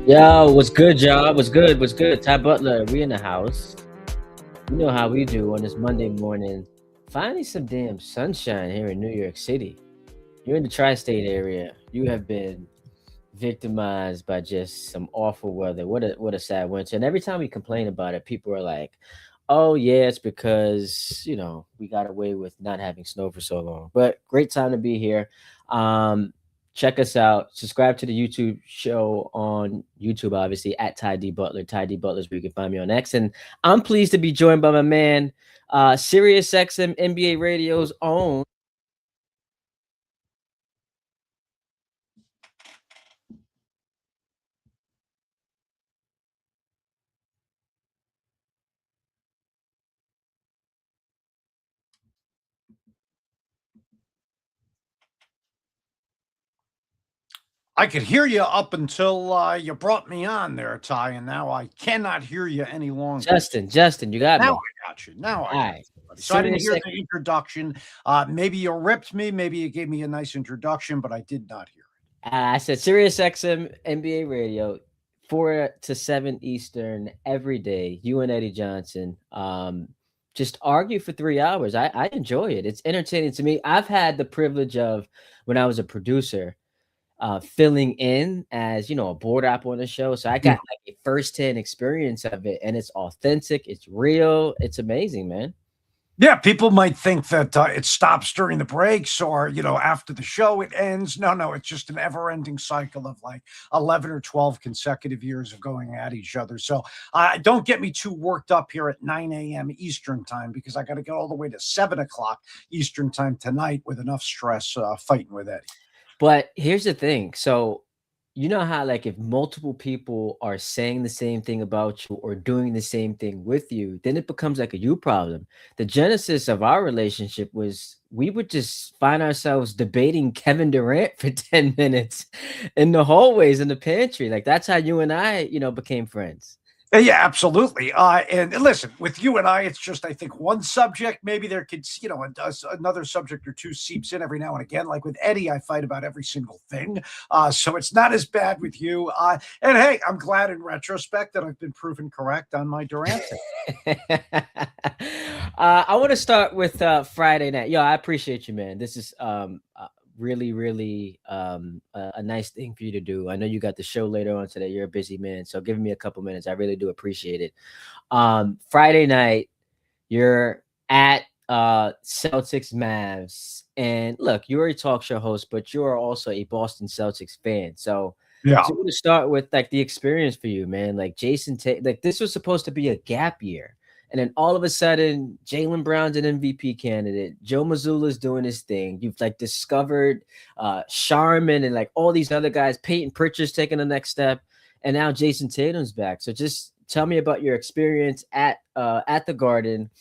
Yo, what's good, y'all? What's good? What's good? Ty Butler, we in the house. You know how we do on this Monday morning. Finally, some damn sunshine here in New York City. You're in the tri-state area. You have been victimized by just some awful weather. What a sad winter. And every time we complain about it, people are like, "Oh yeah, it's because we got away with not having snow for so long." But great time to be here. Um, Check us out. Subscribe to the YouTube show on YouTube, obviously at Ty D Butler. Ty D Butler is where you can find me on X. And I'm pleased to be joined by my man, Sirius XM NBA Radio's own. I could hear you up until you brought me on there, Ty, and now I cannot hear you any longer. Justin, you got Now me. I got you. Now I All got right. you. Buddy. So I didn't Sirius hear the introduction. Maybe you ripped me. Maybe you gave me a nice introduction, but I did not hear it. I said Sirius XM NBA Radio, 4 to 7 Eastern every day. You and Eddie Johnson. Just argue for 3 hours. I enjoy it. It's entertaining to me. I've had the privilege of, when I was a producer, filling in as a board app on the show. So I got like a first-hand experience of it, and it's authentic, it's real, it's amazing, man. Yeah, people might think that it stops during the breaks or, after the show it ends. No, it's just an ever-ending cycle of like 11 or 12 consecutive years of going at each other. So don't get me too worked up here at 9 a.m. Eastern time because I got to get all the way to 7 o'clock Eastern time tonight with enough stress fighting with Eddie. But here's the thing. So, you know how, like, if multiple people are saying the same thing about you or doing the same thing with you, then it becomes like a you problem. The genesis of our relationship was we would just find ourselves debating Kevin Durant for 10 minutes in the hallways in the pantry. Like, that's how you and I, became friends. Yeah, absolutely. And listen, with you and I, it's just, I think, one subject. Maybe there could, another subject or two seeps in every now and again. Like with Eddie, I fight about every single thing. So it's not as bad with you. And hey, I'm glad in retrospect that I've been proven correct on my Durant thing. I want to start with Friday night. Yo, I appreciate you, man. This is really a nice thing for you to do. I know you got the show later on today. You're a busy man, so giving me a couple minutes, I really do appreciate it. Friday night, you're at Celtics Mavs, and look, you're a talk show host, but you're also a Boston Celtics fan. So Yeah. I'm gonna start with like the experience for you, man. Like Jayson Tatum, like this was supposed to be a gap year. And then all of a sudden, Jaylen Brown's an MVP candidate. Joe Mazzulla's doing his thing. You've like discovered Sharman and like all these other guys. Peyton Pritchard's taking the next step, and now Jayson Tatum's back. So just tell me about your experience at the Garden,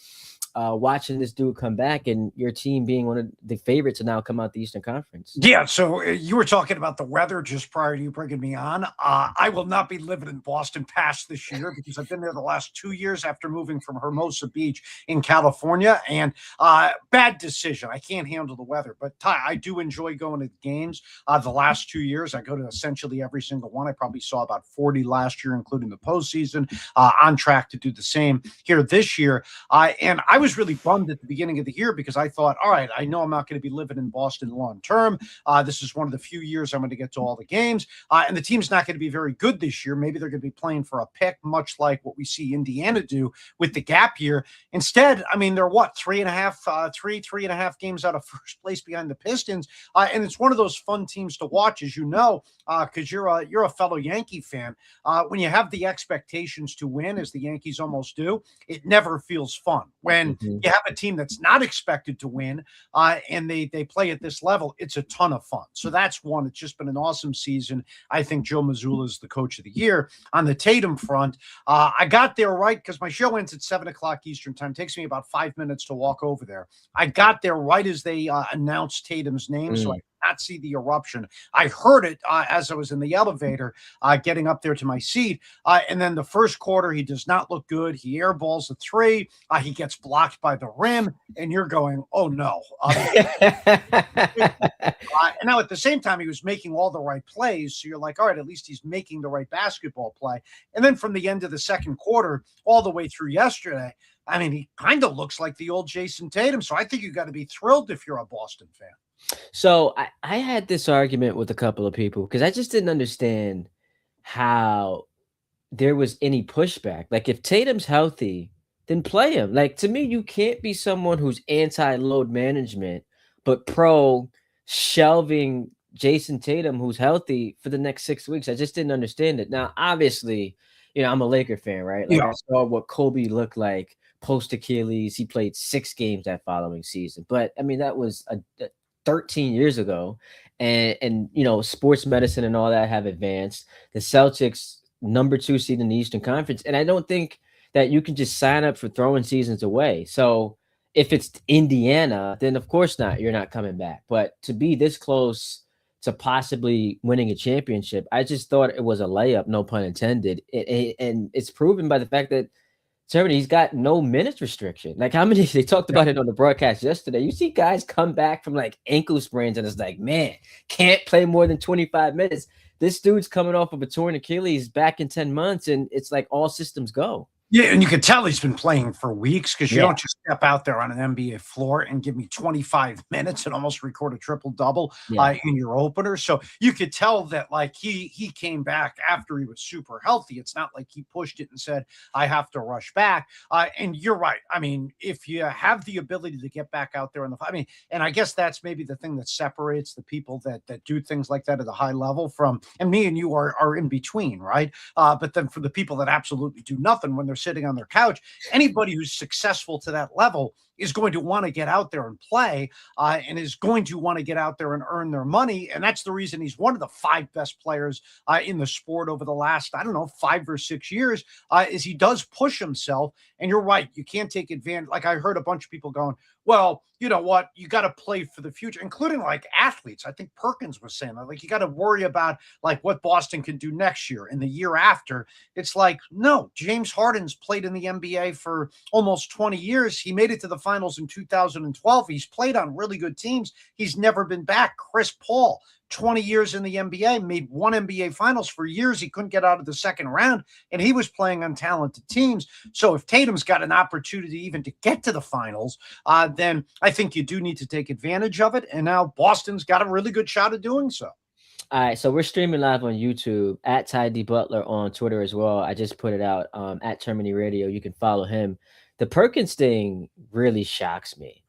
watching this dude come back, and your team being one of the favorites to now come out the Eastern Conference. Yeah, so you were talking about the weather just prior to you bringing me on. I will not be living in Boston past this year because I've been there the last 2 years after moving from Hermosa Beach in California, and bad decision. I can't handle the weather, but Ty, I do enjoy going to the games. The last 2 years, I go to essentially every single one. I probably saw about 40 last year, including the postseason. On track to do the same here this year. And I was really bummed at the beginning of the year because I thought, all right, I know I'm not going to be living in Boston long term. This is one of the few years I'm going to get to all the games. And the team's not going to be very good this year. Maybe they're going to be playing for a pick, much like what we see Indiana do with the gap year. Instead, I mean, they're what, three and a half games out of first place behind the Pistons. And it's one of those fun teams to watch, as you know, because you're a fellow Yankee fan. When you have the expectations to win, as the Yankees almost do, it never feels fun. When you have a team that's not expected to win and they play at this level, it's a ton of fun. So that's one. It's just been an awesome season. I think Joe Mazzulla is the coach of the year. On the Tatum front, I got there right because my show ends at 7 o'clock Eastern time. It takes me about 5 minutes to walk over there. I got there right as they announced Tatum's name, so I not see the eruption. I heard it as I was in the elevator getting up there to my seat. And then the first quarter, he does not look good. He airballs a three. He gets blocked by the rim, and you're going, oh no. And now at the same time, he was making all the right plays. So you're like, all right, at least he's making the right basketball play. And then from the end of the second quarter, all the way through yesterday, I mean, he kind of looks like the old Jayson Tatum. So I think you got to be thrilled if you're a Boston fan. So I had this argument with a couple of people because I just didn't understand how there was any pushback. Like if Tatum's healthy, then play him. Like to me, you can't be someone who's anti-load management, but pro shelving Jayson Tatum, who's healthy for the next 6 weeks. I just didn't understand it. Now, obviously, I'm a Laker fan, right? Like I saw what Kobe looked like post Achilles. He played 6 games that following season, but I mean that was a 13 years ago, and sports medicine and all that have advanced. The Celtics #2 seed in the Eastern Conference, and I don't think that you can just sign up for throwing seasons away. So if it's Indiana, then of course not, you're not coming back. But to be this close to possibly winning a championship, I just thought it was a layup, no pun intended. And it's proven by the fact that Termine, he's got no minutes restriction. Like how many they talked about it on the broadcast yesterday. You see guys come back from like ankle sprains and it's like, man, can't play more than 25 minutes. This dude's coming off of a torn Achilles back in 10 months, and it's like all systems go. Yeah, and you could tell he's been playing for weeks because you don't just step out there on an NBA floor and give me 25 minutes and almost record a triple-double in your opener. So you could tell that like he came back after he was super healthy. It's not like he pushed it and said, I have to rush back. And you're right. I mean, if you have the ability to get back out there and I guess that's maybe the thing that separates the people that do things like that at a high level from, and me and you are in between, right? But then for the people that absolutely do nothing when they're sitting on their couch, anybody who's successful to that level is going to want to get out there and play and is going to want to get out there and earn their money. And that's the reason he's one of the 5 best players in the sport over the last, 5 or 6 years, is he does push himself. And you're right. You can't take advantage. Like I heard a bunch of people going, well, you know what? You got to play for the future, including like athletes. I think Perkins was saying that, like, you got to worry about like what Boston can do next year and the year after. It's like, no, James Harden's played in the NBA for almost 20 years. He made it to the finals in 2012. He's played on really good teams. He's never been back. Chris Paul, 20 years in the NBA, made 1 NBA finals. For years he couldn't get out of the second round, and he was playing on talented teams. So if Tatum's got an opportunity even to get to the finals, then I think you do need to take advantage of it. And now Boston's got a really good shot at doing so. All right, so we're streaming live on YouTube at Ty D Butler on Twitter as well. I just put it out at Termine Radio. You can follow him. The Perkins thing really shocks me.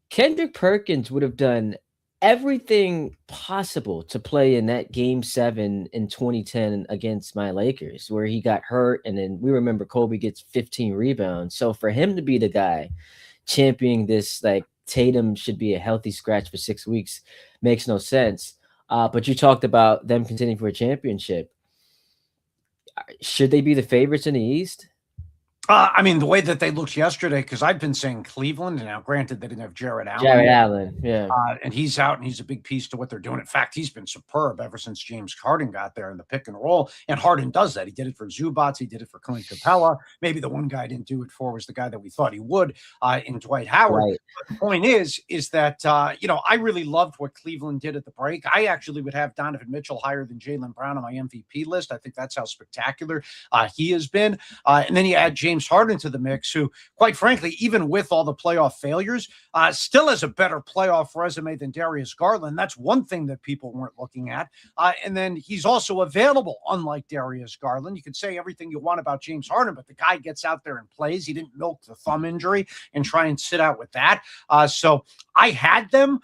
Kendrick Perkins would have done everything possible to play in that game 7 in 2010 against my Lakers, where he got hurt. And then we remember Kobe gets 15 rebounds. So for him to be the guy championing this, like Tatum should be a healthy scratch for 6 weeks, makes no sense. But you talked about them contending for a championship. Should they be the favorites in the East? The way that they looked yesterday, because I've been saying Cleveland, and now granted they didn't have Jared Allen. Yeah. And he's out, and he's a big piece to what they're doing. In fact, he's been superb ever since James Harden got there in the pick and roll. And Harden does that. He did it for Zubats. He did it for Clint Capella. Maybe the one guy I didn't do it for was the guy that we thought he would in Dwight Howard. Right. But the point is that, I really loved what Cleveland did at the break. I actually would have Donovan Mitchell higher than Jaylen Brown on my MVP list. I think that's how spectacular he has been. And then you add James Harden to the mix, who, quite frankly, even with all the playoff failures, still has a better playoff resume than Darius Garland. That's one thing that people weren't looking at. And then he's also available, unlike Darius Garland. You can say everything you want about James Harden, but the guy gets out there and plays. He didn't milk the thumb injury and try and sit out with that. So I had them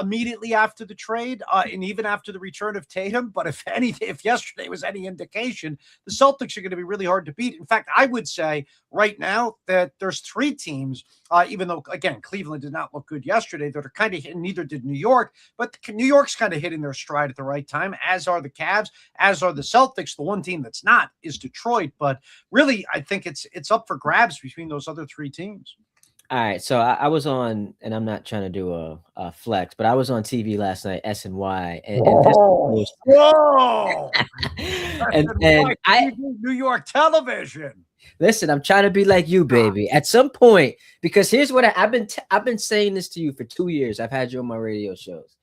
immediately after the trade and even after the return of Tatum. But if yesterday was any indication, the Celtics are going to be really hard to beat. In fact, I would say right now that there's 3 teams, even though, again, Cleveland did not look good yesterday, that are kind of hitting, neither did New York, but New York's kind of hitting their stride at the right time, as are the Cavs, as are the Celtics. The one team that's not is Detroit. But really, I think it's up for grabs between those other 3 teams. All right, so I was on, and I'm not trying to do a flex, but I was on TV last night, SNY, and this Oh, was whoa! and SNY I TV, New York television. listen. I'm trying to be like you, baby. At some point, because here's what I've been saying this to you for 2 years. I've had you on my radio shows.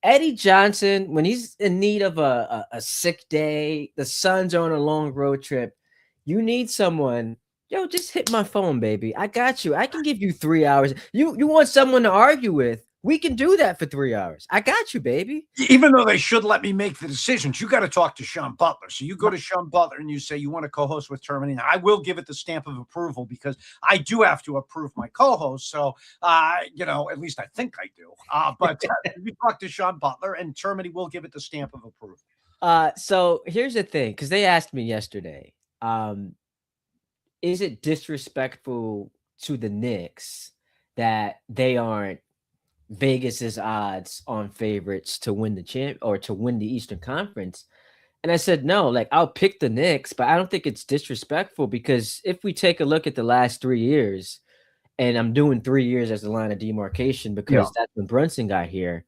Eddie Johnson, when he's in need of a sick day, the Suns are on a long road trip. You need someone. Yo, just hit my phone, baby. I got you. I can give you 3 hours. You want someone to argue with? We can do that for 3 hours. I got you, baby. Even though they should let me make the decisions, you got to talk to Sean Butler. So you go to Sean Butler and you say you want to co-host with Termine. I will give it the stamp of approval because I do have to approve my co-host. So, at least I think I do. But you talk to Sean Butler and Termine will give it the stamp of approval. So here's the thing, because they asked me yesterday, is it disrespectful to the Knicks that they aren't Vegas's odds on favorites to win the champ or to win the Eastern Conference? And I said, no, like I'll pick the Knicks, but I don't think it's disrespectful because if we take a look at the last 3 years, and I'm doing 3 years as the line of demarcation because that's when Brunson got here.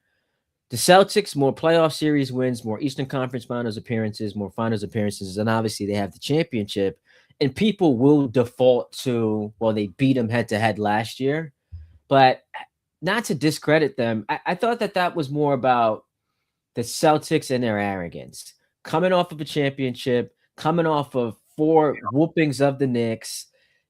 The Celtics, more playoff series wins, more Eastern Conference Finals appearances, more Finals appearances, and obviously they have the championship. And people will default to, well, they beat them head to head last year, but not to discredit them. I thought that was more about the Celtics and their arrogance, coming off of a championship, coming off of 4 whoopings of the Knicks.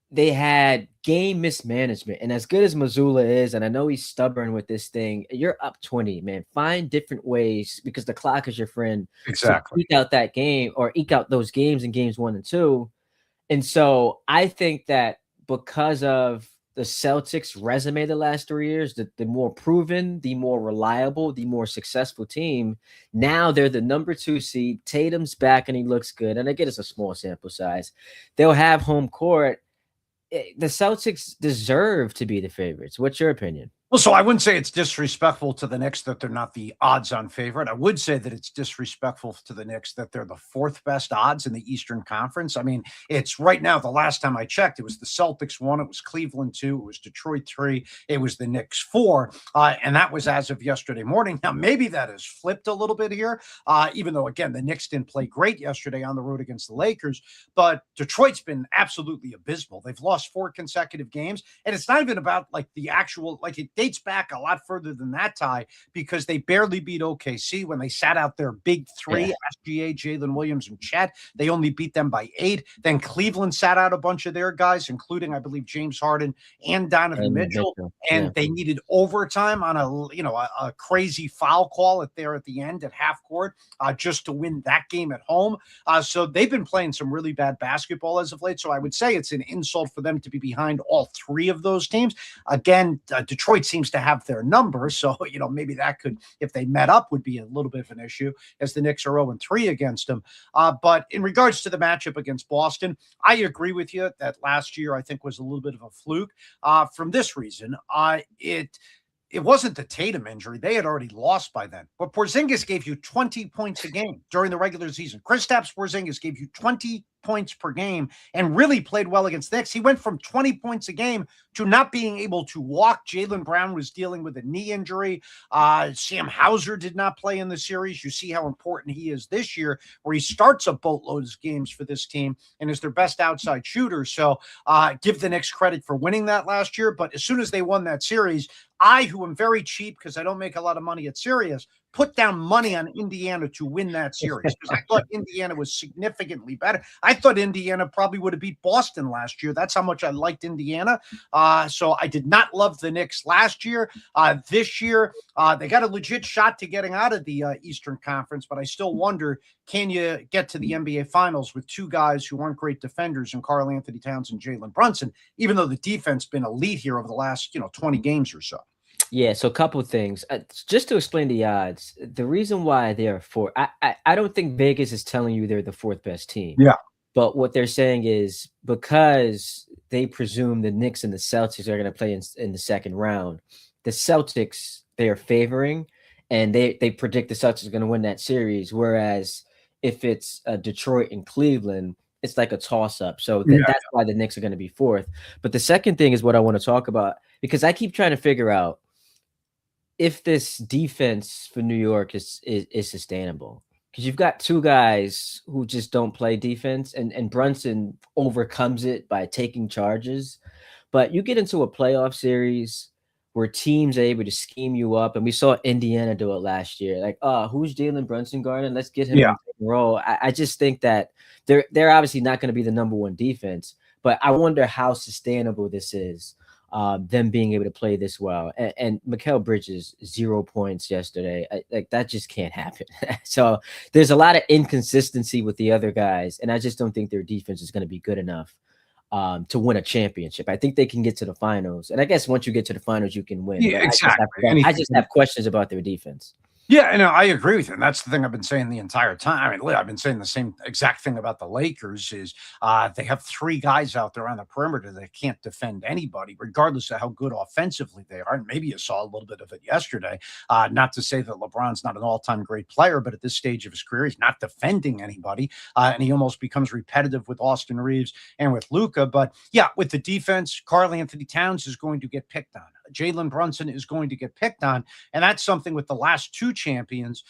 They had game mismanagement. And as good as Mazzulla is, and I know he's stubborn with this thing, you're up 20, man. Find different ways because the clock is your friend. Exactly. To eke out that game or eke out those games in games 1 and 2. And so I think that because of the Celtics resume the last 3 years, the more proven, the more reliable, the more successful team. Now they're the number 2 seed. Tatum's back and he looks good. And I get it's a small sample size. They'll have home court. The Celtics deserve to be the favorites. What's your opinion? Well, so I wouldn't say it's disrespectful to the Knicks that they're not the odds-on favorite. I would say that it's disrespectful to the Knicks that they're the 4th best odds in the Eastern Conference. I mean, it's right now, the last time I checked, it was the Celtics 1, it was Cleveland 2, it was Detroit 3, it was the Knicks 4, and that was as of yesterday morning. Now, maybe that has flipped a little bit here, even though, again, the Knicks didn't play great yesterday on the road against the Lakers, but Detroit's been absolutely abysmal. They've lost 4 consecutive games, and it's not even about, like, the actual, like, it dates back a lot further than that, Ty, because they barely beat OKC when they sat out their big 3, SGA, Jalen Williams, and Chet. They only beat them by 8. Then Cleveland sat out a bunch of their guys, including, I believe, James Harden and Donovan Mitchell. And they needed overtime on a crazy foul call at the end at half court just to win that game at home. So they've been playing some really bad basketball as of late. So I would say it's an insult for them to be behind all 3 of those teams. Again, Detroit seems to have their number. So, maybe that could, if they met up, would be a little bit of an issue as the Knicks are 0-3 against them. But in regards to the matchup against Boston, I agree with you that last year I think was a little bit of a fluke from this reason. It wasn't the Tatum injury. They had already lost by then. But Porzingis gave you 20 points a game during the regular season. Kristaps Porzingis gave you 20 points per game and really played well against the Knicks. He went from 20 points a game to not being able to walk. Jaylen Brown was dealing with a knee injury. Sam Hauser did not play in the series. You see how important he is this year, where he starts a boatload of games for this team and is their best outside shooter. So give the Knicks credit for winning that last year. But as soon as they won that series, I, who am very cheap because I don't make a lot of money at Sirius, put down money on Indiana to win that series because I thought Indiana was significantly better. I thought Indiana probably would have beat Boston last year. That's how much I liked Indiana. So I did not love the Knicks last year. This year, they got a legit shot to getting out of the Eastern Conference, but I still wonder, can you get to the NBA Finals with 2 guys who aren't great defenders in Karl Anthony Towns and Jalen Brunson, even though the defense has been elite here over the last 20 games or so? Yeah, so a couple of things. Just to explain the odds, the reason why they're 4, I don't think Vegas is telling you they're the 4th best team. Yeah. But what they're saying is because they presume the Knicks and the Celtics are going to play in the second round, the Celtics they are favoring, and they predict the Celtics are going to win that series. Whereas if it's Detroit and Cleveland, it's like a toss up. So Yeah. that's why the Knicks are going to be fourth. But the second thing is what I want to talk about because I keep trying to figure out if this defense for New York is sustainable. Because you've got two guys who just don't play defense, and Brunson overcomes it by taking charges. But you get into a playoff series where teams are able to scheme you up, and we saw Indiana do it last year. Like, who's Jalen Brunson guarding? Let's get him in Yeah. the pick and roll. I just think that they're obviously not going to be the number one defense, but I wonder how sustainable this is. Them being able to play this well, and Mikal Bridges 0 points yesterday, like that just can't happen. So there's a lot of inconsistency with the other guys, and I just don't think their defense is going to be good enough to win a championship. I think they can get to the finals, and I guess once you get to the finals, you can win. Yeah, But exactly. I just have questions about their defense. Yeah, no, I agree with you. And that's the thing I've been saying the entire time. I mean, I've been saying the same exact thing about the Lakers is they have three guys out there on the perimeter that can't defend anybody, regardless of how good offensively they are. And maybe you saw a little bit of it yesterday. Not to say that LeBron's not an all-time great player, but at this stage of his career, he's not defending anybody. And he almost becomes repetitive with Austin Reeves and with Luka. But yeah, with the defense, Karl Anthony Towns is going to get picked on. Jalen Brunson is going to get picked on. And that's something with the last two champions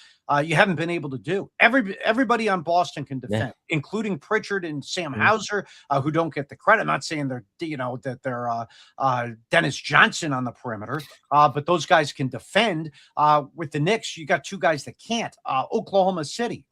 you haven't been able to do. Everybody on Boston can defend, including Pritchard and Sam Hauser, who don't get the credit. I'm not saying they're, that they're Dennis Johnson on the perimeter, but those guys can defend. With the Knicks, you got two guys that can't. Oklahoma City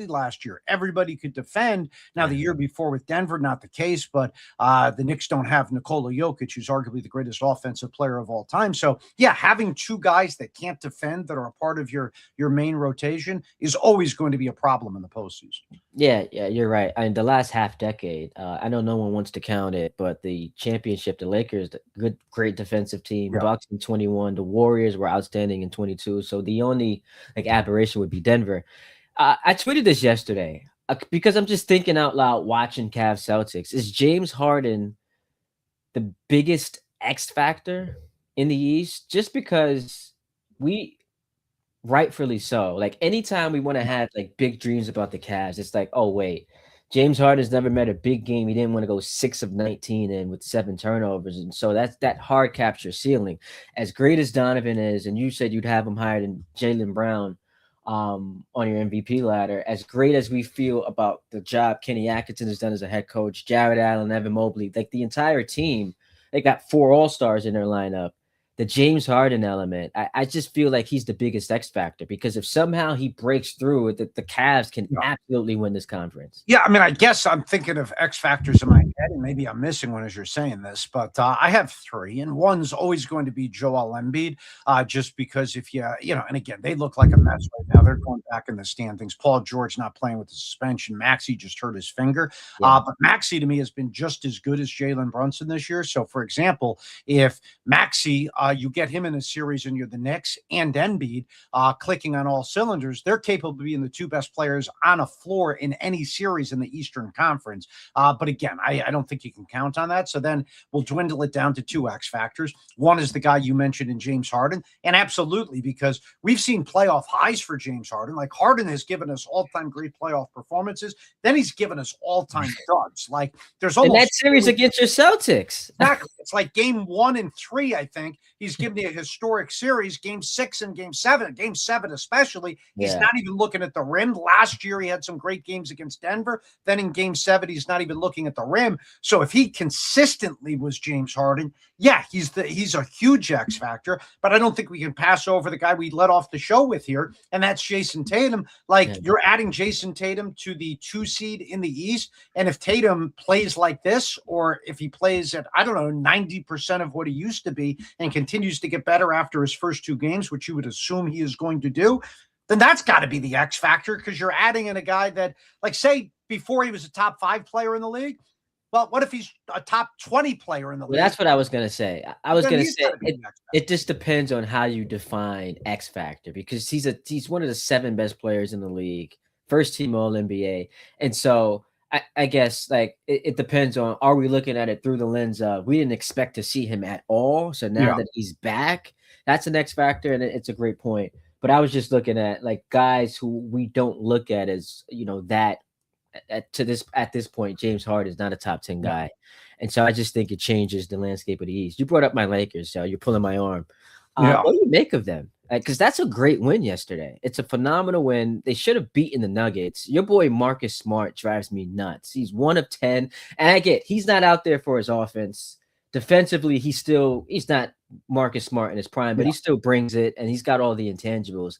last year, everybody could defend. Now, the year before with Denver, not the case, but the Knicks don't have Nikola Jokic, who's arguably the greatest offensive player of all time. So, yeah, having two guys that can't defend that are a part of your main rotation is always going to be a problem in the postseason. Yeah, you're right. I mean, the last half decade, I know no one wants to count it, but the championship, the Lakers, the great defensive team, Bucks in 21, the Warriors were outstanding in 22. So the only aberration would be Denver. I tweeted this yesterday because I'm just thinking out loud watching Cavs Celtics. Is James Harden the biggest X factor in the East? Just because rightfully so. Like anytime we want to have big dreams about the Cavs, it's like, oh wait, James Harden's never met a big game. He didn't want to go 6 of 19 in with 7 turnovers, and so that's that hard capture ceiling. As great as Donovan is, and you said you'd have him higher than Jaylen Brown on your MVP ladder. As great as we feel about the job Kenny Atkinson has done as a head coach, Jared Allen, Evan Mobley, like the entire team, they got 4 All-Stars in their lineup. The James Harden element, I just feel like he's the biggest X factor because if somehow he breaks through, the Cavs can absolutely win this conference. Yeah, I mean, I guess I'm thinking of X factors in my head, and maybe I'm missing one as you're saying this, but I have 3, and one's always going to be Joel Embiid, just because if and again, they look like a mess right now. They're going back in the standings. Paul George not playing with the suspension. Maxey just hurt his finger, but Maxey to me has been just as good as Jalen Brunson this year. So, for example, if Maxey you get him in a series and you're the Knicks and Embiid clicking on all cylinders, they're capable of being the 2 best players on a floor in any series in the Eastern Conference. But again, I don't think you can count on that. So then we'll dwindle it down to 2 X factors. One is the guy you mentioned in James Harden. And absolutely, because we've seen playoff highs for James Harden. Like Harden has given us all-time great playoff performances. Then he's given us all-time duds. Like there's almost— And that series against your Celtics. Exactly. It's like game 1 and 3, I think. He's given you a historic series, game 6 and game 7. Game 7 especially, he's not even looking at the rim. Last year, he had some great games against Denver. Then in game 7, he's not even looking at the rim. So if he consistently was James Harden, he's a huge X factor. But I don't think we can pass over the guy we let off the show with here, and that's Jayson Tatum. You're adding Jayson Tatum to the 2 seed in the East, and if Tatum plays like this, or if he plays at, I don't know, 90% of what he used to be and continues to get better after his first 2 games, which you would assume he is going to do, then that's got to be the X factor, because you're adding in a guy that, say, before he was a top 5 player in the league. Well, what if he's a top 20 player in the league? Well, that's what I was going to say. I was going to say it just depends on how you define X factor, because he's one of the 7 best players in the league, first team All NBA, and so I guess it depends on, are we looking at it through the lens of we didn't expect to see him at all, so now that he's back, that's an X factor, and it's a great point. But I was just looking at guys who we don't look at as that At this point, James Harden is not a top 10 Yeah. guy. And so I just think it changes the landscape of the East. You brought up my Lakers, so you're pulling my arm. Yeah. What do you make of them? Because that's a great win yesterday. It's a phenomenal win. They should have beaten the Nuggets. Your boy Marcus Smart drives me nuts. He's 1 of 10, and I get he's not out there for his offense. Defensively, he's not Marcus Smart in his prime, but Yeah. he still brings it, and he's got all the intangibles.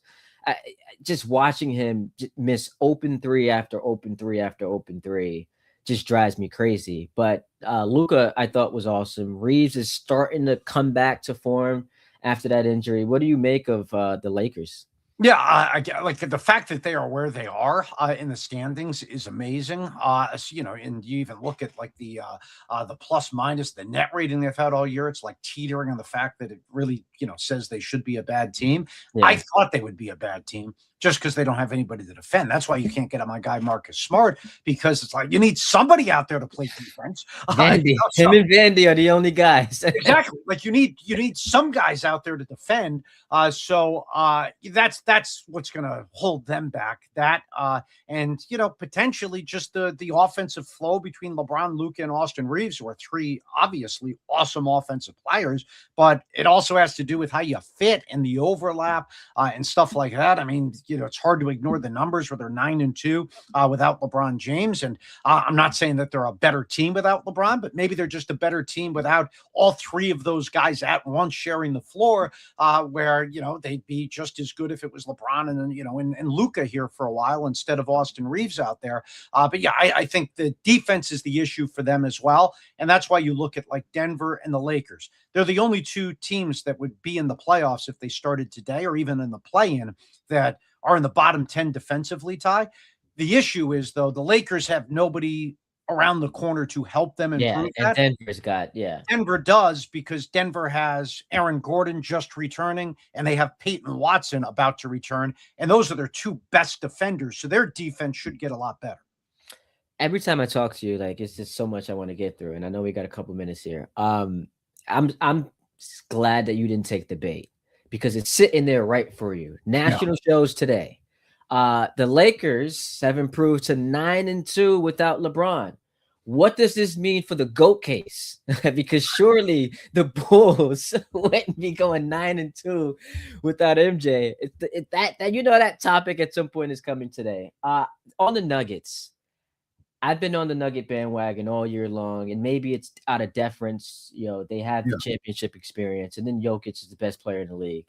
Just watching him miss open three after open three after open three just drives me crazy. But Luka, I thought was awesome. Reeves is starting to come back to form after that injury. What do you make of the Lakers? Yeah, I get like the fact that they are where they are in the standings is amazing. And you even look at like the plus minus the net rating they've had all year. It's like teetering on the fact that it really says they should be a bad team. I Yeah, thought they would be a bad team just because they don't have anybody to defend. That's why you can't get on my guy Marcus Smart because it's like you need somebody out there to play defense. Vandy, him So and Vandy are the only guys. exactly. Like you need some guys out there to defend. That's what's going to hold them back. And potentially just the offensive flow between LeBron, Luka, and Austin Reeves, who are three obviously awesome offensive players. But it also has to do with how you fit and the overlap and stuff like that. I mean, it's hard to ignore the numbers where they're 9-2 without LeBron James. And I'm not saying that they're a better team without LeBron, but maybe they're just a better team without all three of those guys at once sharing the floor, where they'd be just as good if it was LeBron and then and Luka here for a while instead of Austin Reeves out there. But yeah, I think the defense is the issue for them as well, and that's why you look at like Denver and the Lakers. They're the only two teams that would be in the playoffs if they started today, or even in the play-in, that are in the bottom 10 defensively. Ty, the issue is though the Lakers have nobody around the corner to help them Yeah, improve and that. Denver's got Denver does because Denver has Aaron Gordon just returning and they have Peyton Watson about to return. And those are their two best defenders. So their defense should get a lot better. every time I talk to you, like it's just so much I want to get through, and I know we got a couple minutes here. I'm glad that you didn't take the bait because it's sitting there right for you. Yeah. National shows today. The Lakers have improved to 9-2 without LeBron. What does this mean for the GOAT case? Because surely the Bulls wouldn't be going 9-2 without MJ. That that topic at some point is coming today. On the Nuggets, I've been on the Nugget bandwagon all year long, and maybe it's out of deference. They have the Yeah. championship experience, and then Jokic is the best player in the league.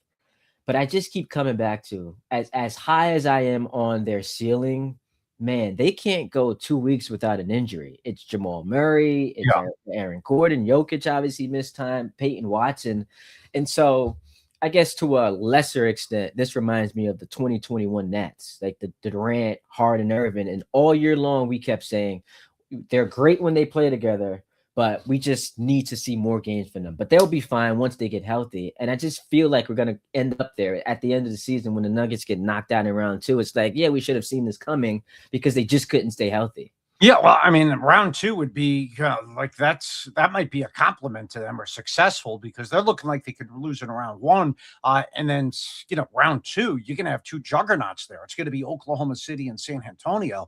But I just keep coming back to as high as I am on their ceiling, man, they can't go 2 weeks without an injury. It's Jamal Murray, it's Yeah. Aaron Gordon, Jokic obviously missed time, Peyton Watson. And so I guess to a lesser extent, this reminds me of the 2021 Nets, like the Durant, Harden, Irvin. And all year long, we kept saying they're great when they play together, but we just need to see more games from them. But they'll be fine once they get healthy. And I just feel like we're going to end up there at the end of the season when the Nuggets get knocked out in round two. It's like, yeah, we should have seen this coming because they just couldn't stay healthy. Yeah, well, I mean, round two would be like that might be a compliment to them or successful because they're looking like they could lose in round one. And then, round two, you're going to have two juggernauts there. It's going to be Oklahoma City and San Antonio,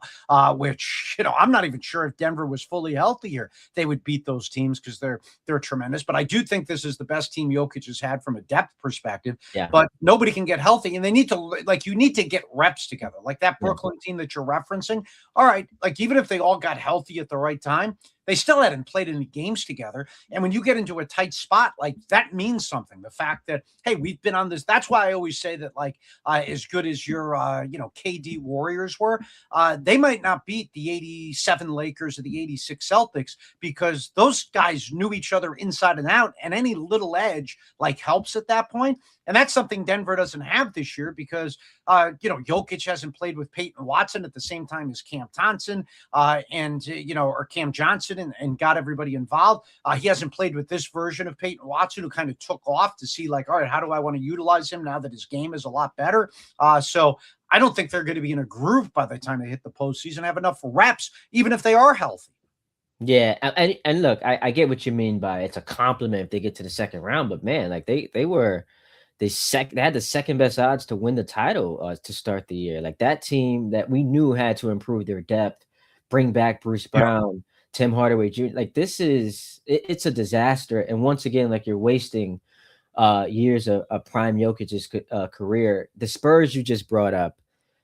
which, I'm not even sure if Denver was fully healthy here, they would beat those teams because they're tremendous. But I do think this is the best team Jokic has had from a depth perspective. Yeah. But nobody can get healthy. And they need to, you need to get reps together. Like that Brooklyn team that you're referencing. All right, like even if they all got healthy at the right time, they still hadn't played any games together. And when you get into a tight spot, like that means something. The fact that, hey, we've been on this. That's why I always say that, as good as your, KD Warriors were, they might not beat the 87 Lakers or the 86 Celtics because those guys knew each other inside and out. And any little edge helps at that point. And that's something Denver doesn't have this year because, Jokic hasn't played with Peyton Watson at the same time as Cam Thompson or Cam Johnson and got everybody involved. He hasn't played with this version of Peyton Watson who kind of took off to see all right, how do I want to utilize him now that his game is a lot better? So I don't think they're going to be in a groove by the time they hit the postseason, have enough reps, even if they are healthy. Yeah, and look, I get what you mean by it's a compliment if they get to the second round, but man, they had the second best odds to win the title to start the year. Like that team that we knew had to improve their depth. bring back Bruce Brown, Tim Hardaway Jr. Like it's a disaster. And once again, like you're wasting years of prime Jokic's career. The Spurs you just brought up,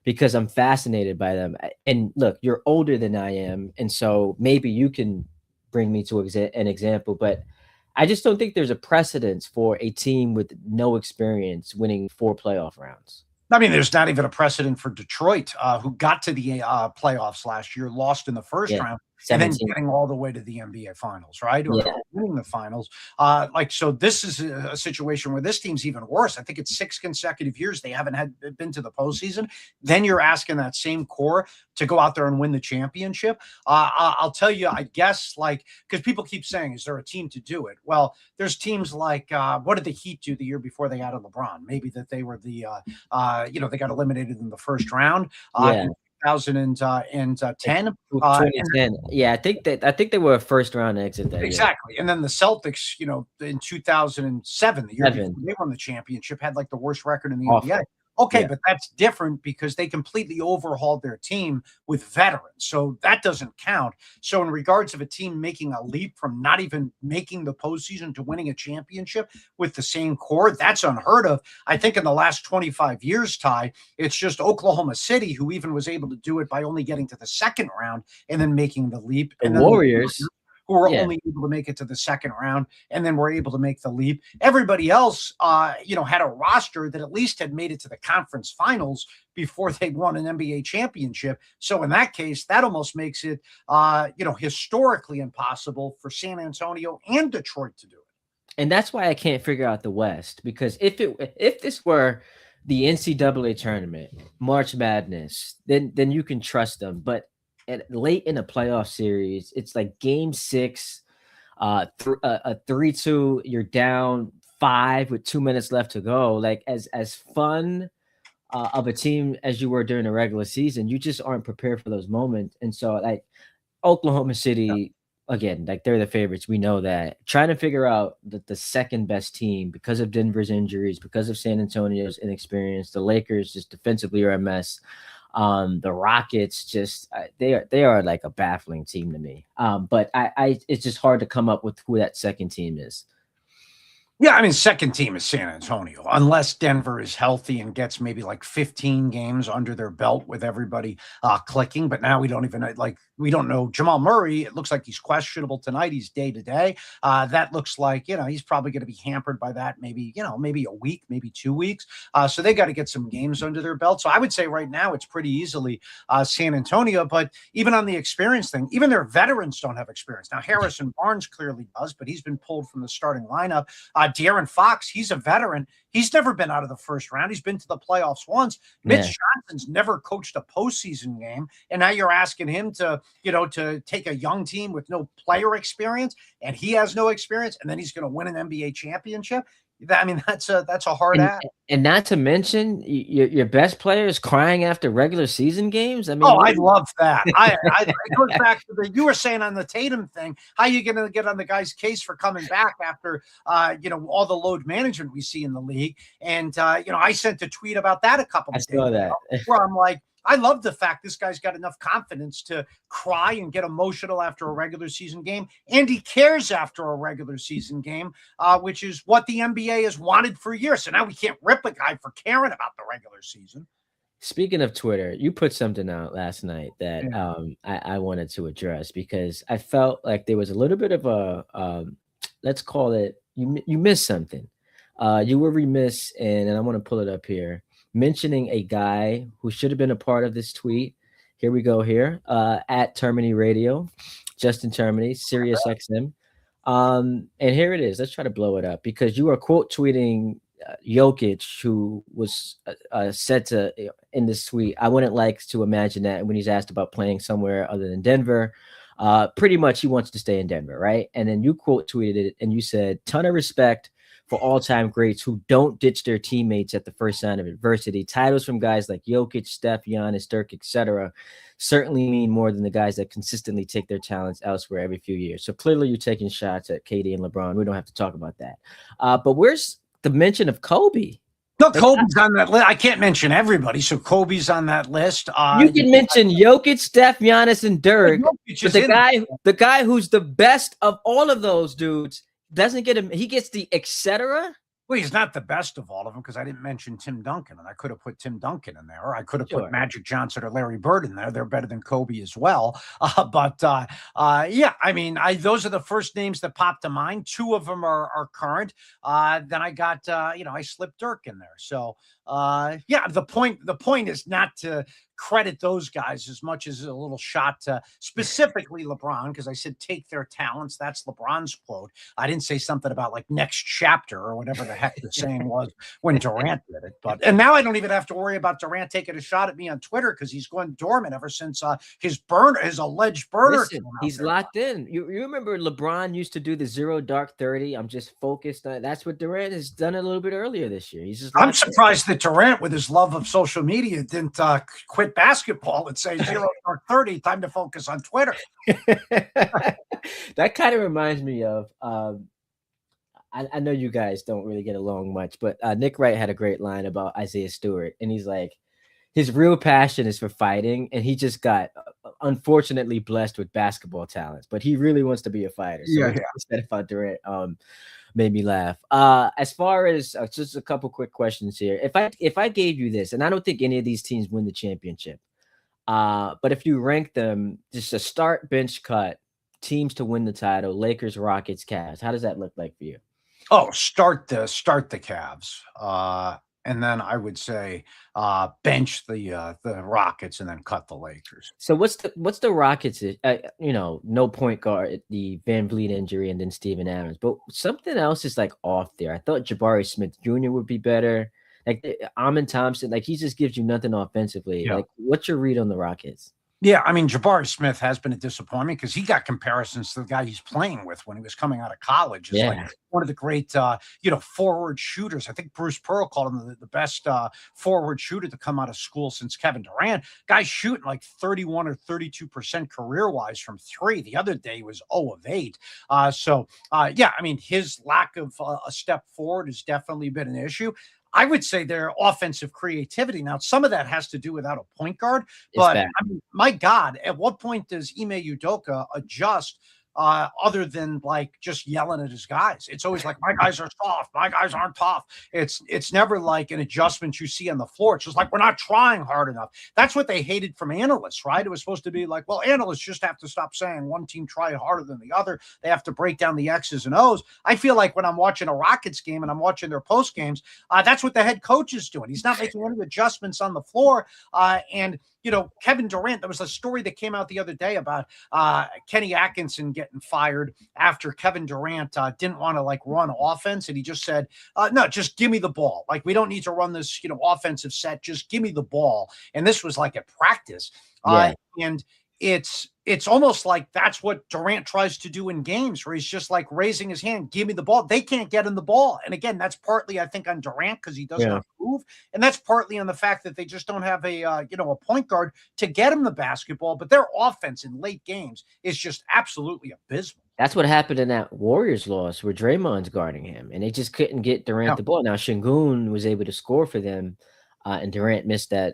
because I'm fascinated by them. And look, you're older than I am, and so maybe you can bring me to an example, but I just don't think there's a precedence for a team with no experience winning 4 playoff rounds. I mean, there's not even a precedent for Detroit, who got to the playoffs last year, lost in the first Yeah, round, and then 17. getting all the way to the NBA Finals, right? Or Yeah, winning the finals. So this is a situation where this team's even worse. I think it's 6 consecutive years they haven't been to the postseason. Then you're asking that same core to go out there and win the championship. I'll tell you, I guess, like, because people keep saying, is there a team to do it? Well, there's teams like, what did the Heat do the year before they added LeBron? Maybe that they were they got eliminated in the first round yeah. in 2010. 2010. Yeah, I think they were a first round exit that year. Exactly. And then the Celtics, in 2007, the year before Seven. they won the championship, had like the worst record in the Awful. NBA. Okay, Yeah. but that's different because they completely overhauled their team with veterans. So that doesn't count. So in regards of a team making a leap from not even making the postseason to winning a championship with the same core, that's unheard of. I think in the last 25 years, Ty, it's just Oklahoma City who even was able to do it by only getting to the second round and then making the leap. The And then Warriors. who were Yeah. only able to make it to the second round and then were able to make the leap. Everybody else, had a roster that at least had made it to the conference finals before they won an NBA championship. So in that case, that almost makes it, historically impossible for San Antonio and Detroit to do it. And that's why I can't figure out the West, because if this were the NCAA tournament, March Madness, then you can trust them. But late in a playoff series, it's like Game 6, a 3-2, you're down 5 with 2 minutes left to go. Like as fun of a team as you were during the regular season, you just aren't prepared for those moments. And so, like Oklahoma City, again, like they're the favorites. We know that. Trying to figure out the second best team because of Denver's injuries, because of San Antonio's inexperience. The Lakers just defensively are a mess. The Rockets just they are like a baffling team to me. But I it's just hard to come up with who that second team is. Yeah, I mean, second team is San Antonio, unless Denver is healthy and gets maybe like 15 games under their belt with everybody clicking. But now we don't even we don't know Jamal Murray. It looks like he's questionable tonight. He's day to day. That looks like he's probably going to be hampered by that. Maybe maybe a week, maybe 2 weeks. So they got to get some games under their belt. So I would say right now it's pretty easily San Antonio. But even on the experience thing, even their veterans don't have experience. Now Harrison Barnes clearly does, but he's been pulled from the starting lineup. De'Aaron Fox, he's a veteran. He's never been out of the first round. He's been to the playoffs once. Mitch Johnson's never coached a postseason game. And now you're asking him to take a young team with no player experience, and he has no experience, and then he's going to win an NBA championship. I mean, that's a hard ask. And not to mention your best players crying after regular season games. I mean, I love that. It goes back to you were saying on the Tatum thing. How are you going to get on the guy's case for coming back after all the load management we see in the league? And I sent a tweet about that a couple of days ago, where I'm like, I love the fact this guy's got enough confidence to cry and get emotional after a regular season game, and he cares after a regular season game, which is what the NBA has wanted for years. So now we can't rip a guy for caring about the regular season. Speaking of Twitter, you put something out last night that I wanted to address, because I felt like there was a little bit of a let's call it, you missed something. You were remiss, and I want to pull it up here, mentioning a guy who should have been a part of this tweet. Here we go here, at Termine Radio, Justin Termine, Sirius XM. And here it is. Let's try to blow it up, because you are quote tweeting Jokic, who was said to, in this tweet, I wouldn't like to imagine that when he's asked about playing somewhere other than Denver, pretty much he wants to stay in Denver, right? And then you quote tweeted it and you said, ton of respect for all-time greats who don't ditch their teammates at the first sign of adversity. Titles from guys like Jokic, Steph, Giannis, Dirk, etc. certainly mean more than the guys that consistently take their talents elsewhere every few years. So clearly you're taking shots at KD and LeBron. We don't have to talk about that. But where's the mention of Kobe? No, Kobe's on that list. I can't mention everybody, so Kobe's on that list. You can mention Jokic, Steph, Giannis, and Dirk, but the guy who's the best of all of those dudes doesn't get him. He gets the etc. Well, he's not the best of all of them because I didn't mention Tim Duncan, and I could have put Tim Duncan in there, or I could have put Magic Johnson or Larry Bird in there. They're better than Kobe as well. Yeah, I mean, those are the first names that popped to mind. Two of them are current. Then I got, I slipped Dirk in there. So, yeah, the point is not to credit those guys as much as a little shot to specifically LeBron, because I said take their talents. That's LeBron's quote. I didn't say something about like next chapter or whatever the heck the saying was when Durant did it. And now I don't even have to worry about Durant taking a shot at me on Twitter because he's gone dormant ever since his alleged burner. Listen, he's locked in. You remember LeBron used to do the 0 dark 30. I'm just focused on that's what Durant has done a little bit earlier this year. I'm surprised that Durant, with his love of social media, didn't quit basketball and say 0 dark 30. Time to focus on Twitter. That kind of reminds me of. I know you guys don't really get along much, but Nick Wright had a great line about Isaiah Stewart, and he's like, his real passion is for fighting, and he just got unfortunately blessed with basketball talents, but he really wants to be a fighter. So what he said about Durant made me laugh. As far as just a couple quick questions here, if I gave you this, and I don't think any of these teams win the championship, but if you rank them, just a start, bench, cut, teams to win the title, Lakers, Rockets, Cavs, how does that look like for you? Oh, start the Cavs. And then I would say bench the Rockets and then cut the Lakers. So what's the Rockets? No point guard, the Van Vliet injury, and then Steven Adams. But something else is like off there. I thought Jabari Smith Jr. would be better. Like Amin Thompson, like he just gives you nothing offensively. Yeah. Like, what's your read on the Rockets? Yeah, I mean, Jabari Smith has been a disappointment because he got comparisons to the guy he's playing with when he was coming out of college. It's like one of the great, forward shooters. I think Bruce Pearl called him the best forward shooter to come out of school since Kevin Durant. Guy's shooting like 31 or 32% career-wise from three. The other day he was 0 of 8. I mean, his lack of a step forward has definitely been an issue. I would say their offensive creativity. Now, some of that has to do without a point guard, but I mean, my God, at what point does Ime Udoka adjust other than like just yelling at his guys? It's always like, my guys are soft, my guys aren't tough. It's never like an adjustment you see on the floor. It's just like, we're not trying hard enough. That's what they hated from analysts, right? It was supposed to be like, well, analysts just have to stop saying one team tried harder than the other. They have to break down the X's and O's. I feel like when I'm watching a Rockets game and I'm watching their post games, that's what the head coach is doing. He's not making any adjustments on the floor. Kevin Durant, there was a story that came out the other day about Kenny Atkinson getting fired after Kevin Durant didn't want to like run offense. And he just said, no, just give me the ball. Like, we don't need to run this, offensive set. Just give me the ball. And this was like at practice. And it's almost like that's what Durant tries to do in games, where he's just like raising his hand, give me the ball. They can't get him the ball. And again, that's partly, I think, on Durant because he doesn't move. And that's partly on the fact that they just don't have a point guard to get him the basketball. But their offense in late games is just absolutely abysmal. That's what happened in that Warriors loss where Draymond's guarding him, and they just couldn't get Durant the ball. Now, Şengün was able to score for them. And Durant missed a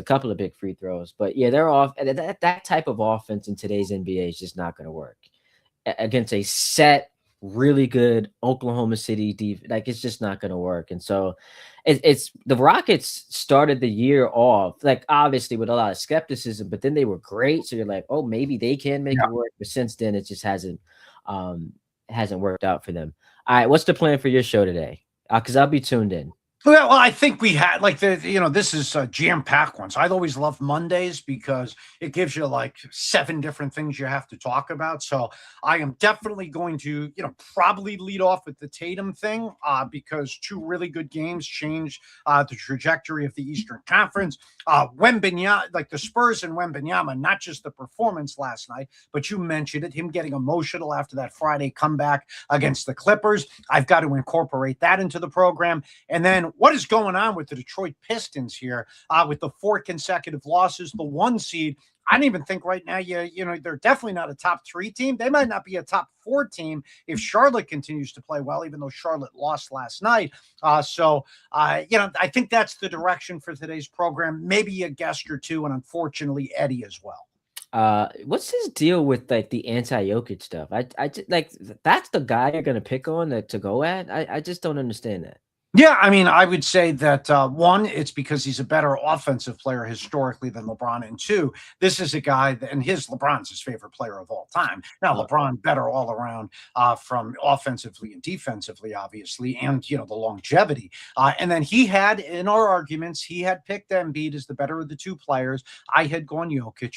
couple of big free throws. But yeah, they're off. That type of offense in today's NBA is just not going to work against a set, really good Oklahoma City defense. Like, it's just not going to work. And so it's the Rockets started the year off, like, obviously with a lot of skepticism, but then they were great. So you're like, oh, maybe they can make it work. But since then, it just hasn't worked out for them. All right, what's the plan for your show today? Because I'll be tuned in. Well, I think we had like this is jam-packed ones. I always love Mondays because it gives you like 7 different things you have to talk about. So I am definitely going to, probably lead off with the Tatum thing because 2 really good games changed the trajectory of the Eastern Conference. Wembanyama, like the Spurs and Wembanyama, not just the performance last night, but you mentioned it, him getting emotional after that Friday comeback against the Clippers. I've got to incorporate that into the program. And then what is going on with the Detroit Pistons here with the 4 consecutive losses, the 1 seed? I don't even think right now, they're definitely not a top 3 team. They might not be a top 4 team if Charlotte continues to play well, even though Charlotte lost last night. I think that's the direction for today's program. Maybe a guest or two, and unfortunately, Eddie as well. What's his deal with like the anti-Jokic stuff? I just like that's the guy you're gonna pick on to go at. I just don't understand that. Yeah, I mean, I would say that one, it's because he's a better offensive player historically than LeBron, and two, this is a guy that, and LeBron's his favorite player of all time. Now, LeBron better all around from offensively and defensively, obviously, and the longevity. And then he had, in our arguments, he had picked Embiid as the better of the 2 players. I had gone Jokic.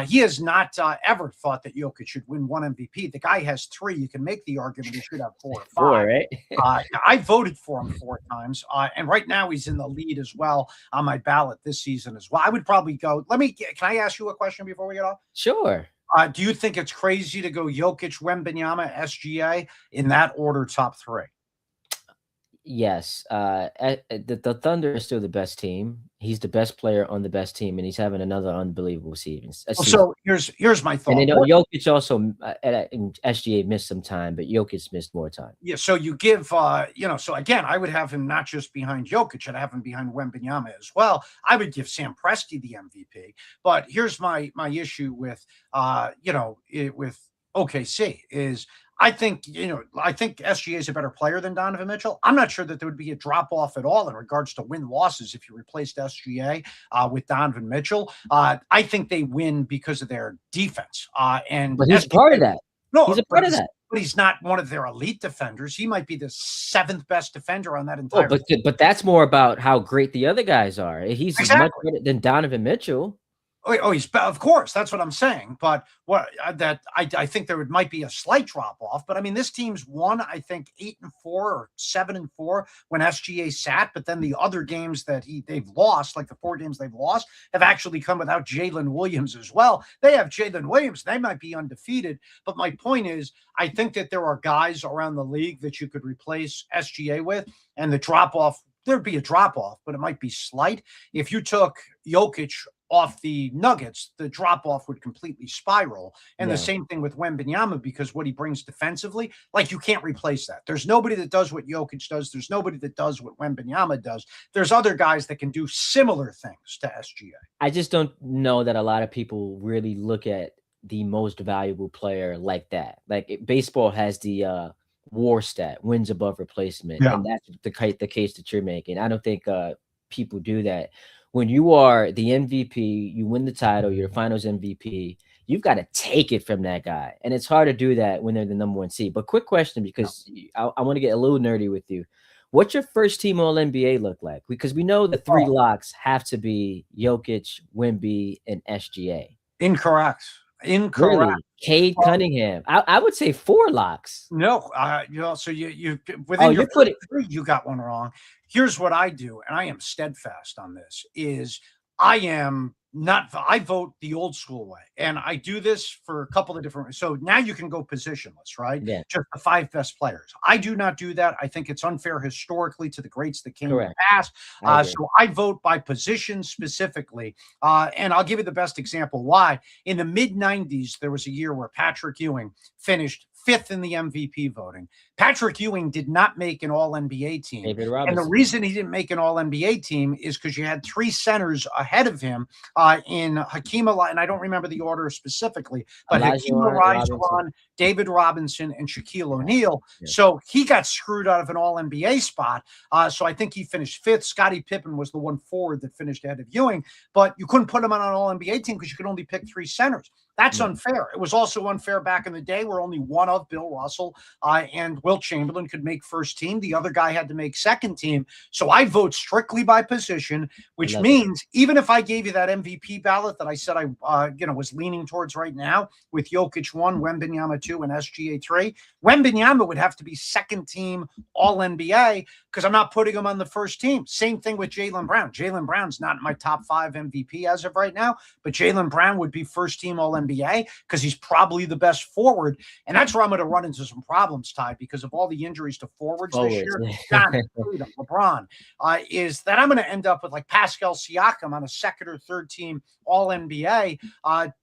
He has not ever thought that Jokic should win 1 MVP. The guy has 3. You can make the argument he should have 4 or 5. 4, right? I voted for him 4 times. And right now he's in the lead as well on my ballot this season as well. I would probably go, can I ask you a question before we get off? Sure. Do you think it's crazy to go Jokic, Wembanyama, SGA in that order, top 3? Yes. The Thunder is still the best team. He's the best player on the best team, and he's having another unbelievable season. So here's my thought. And Jokic also and SGA missed some time, but Jokic missed more time. Yeah. So you give, so again, I would have him not just behind Jokic, I'd have him behind Wembanyama as well. I would give Sam Presti the MVP. But here's my issue with, with OKC is I think SGA is a better player than Donovan Mitchell. I'm not sure that there would be a drop off at all in regards to win losses if you replaced SGA with Donovan Mitchell. I think they win because of their defense. But he's part of that. No, he's a part of that. But he's not one of their elite defenders. He might be the 7th best defender on that entire. But that's more about how great the other guys are. He's much better than Donovan Mitchell. He's, of course, that's what I'm saying. But I think might be a slight drop off. But I mean, this team's won, I think, 8-4 or 7-4 when SGA sat. But then the other games that they've lost, like the 4 games they've lost, have actually come without Jalen Williams as well. They have Jalen Williams; they might be undefeated. But my point is, I think that there are guys around the league that you could replace SGA with, and the drop off. There'd be a drop off, but it might be slight. If you took Jokic off the Nuggets, the drop-off would completely spiral. And the same thing with Wembanyama, because what he brings defensively, like, you can't replace that. There's nobody that does what Jokic does. There's nobody that does what Wembanyama does. There's other guys that can do similar things to SGA. I just don't know that a lot of people really look at the most valuable player like that. Like, baseball has the WAR stat, wins above replacement, and that's the case that you're making. I don't think people do that. When you are the MVP, you win the title, you're the finals MVP, you've got to take it from that guy. And it's hard to do that when they're the number 1 seed. But quick question, because I want to get a little nerdy with you. What's your first team All-NBA look like? Because we know the 3 locks have to be Jokic, Wemby, and SGA. Incorrect. Really? Cade Cunningham. I would say 4 locks. No, so you within your 3, you got one wrong. Here's what I do, and I am steadfast on this, is I vote the old school way. And I do this for a couple of different. So now you can go positionless, right? Yeah. Just the 5 best players. I do not do that. I think it's unfair historically to the greats that came in the past. So I vote by position specifically. And I'll give you the best example why. In the mid-90s, there was a year where Patrick Ewing finished 5th in the MVP voting. Patrick Ewing did not make an All-NBA team. And the reason he didn't make an All-NBA team is because you had 3 centers ahead of him in Hakeem Olajuwon, and I don't remember the order specifically, but Hakeem Olajuwon, David Robinson, and Shaquille O'Neal. So he got screwed out of an All-NBA spot. So I think he finished 5th. Scottie Pippen was the one forward that finished ahead of Ewing, but you couldn't put him on an All-NBA team because you could only pick 3 centers. That's unfair. It was also unfair back in the day where only one of Bill Russell and Wilt Chamberlain could make first team. The other guy had to make second team. So I vote strictly by position, which means even if I gave you that MVP ballot that I said I was leaning towards right now with Jokic 1, Wembanyama 2, and SGA 3, Wembanyama would have to be second team All-NBA because I'm not putting him on the first team. Same thing with Jaylen Brown. Jaylen Brown's not in my top 5 MVP as of right now, but Jaylen Brown would be first team All-NBA All-NBA because he's probably the best forward. And that's where I'm going to run into some problems, Ty, because of all the injuries to forwards this year. Giannis, Tatum, LeBron, is that I'm going to end up with like Pascal Siakam on a second or third team All-NBA,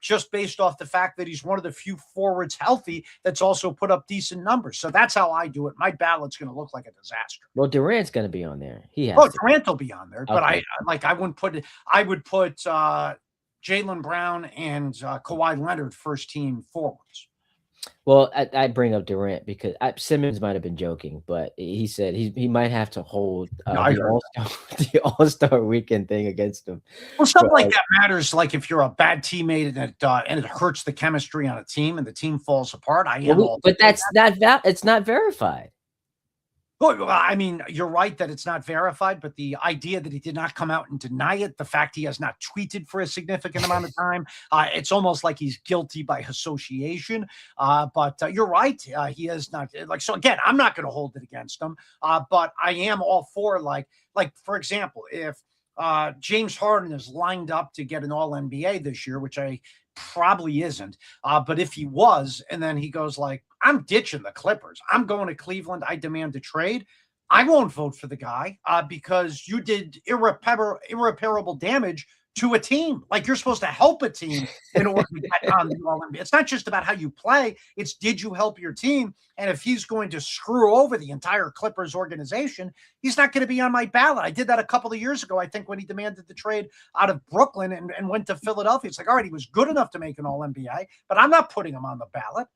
just based off the fact that he's one of the few forwards healthy that's also put up decent numbers. So that's how I do it. My ballot's going to look like a disaster. Well, Durant's going to be on there. He has. Durant will be on there, but I wouldn't put it. I would put Jaylen Brown and Kawhi Leonard first team forwards. Well, I bring up Durant because Simmons might have been joking, but he said he might have to hold the All-Star weekend thing against him. Well, something like that matters. Like if you're a bad teammate and it hurts the chemistry on a team and the team falls apart. But it's not verified. Well, I mean, you're right that it's not verified, but the idea that he did not come out and deny it, the fact he has not tweeted for a significant amount of time, it's almost like he's guilty by association. But you're right. He is not so again, I'm not going to hold it against him. But I am all for like, for example, if James Harden is lined up to get an All-NBA this year, which I probably isn't. But if he was, and then he goes like, I'm ditching the Clippers. I'm going to Cleveland. I demand a trade. I won't vote for the guy because you did irreparable damage to a team. Like you're supposed to help a team in order to get on the All-NBA. It's not just about how you play. It's did you help your team? And if he's going to screw over the entire Clippers organization, he's not going to be on my ballot. I did that a couple of years ago, I think, when he demanded the trade out of Brooklyn and went to Philadelphia. It's like, all right, he was good enough to make an All-NBA, but I'm not putting him on the ballot.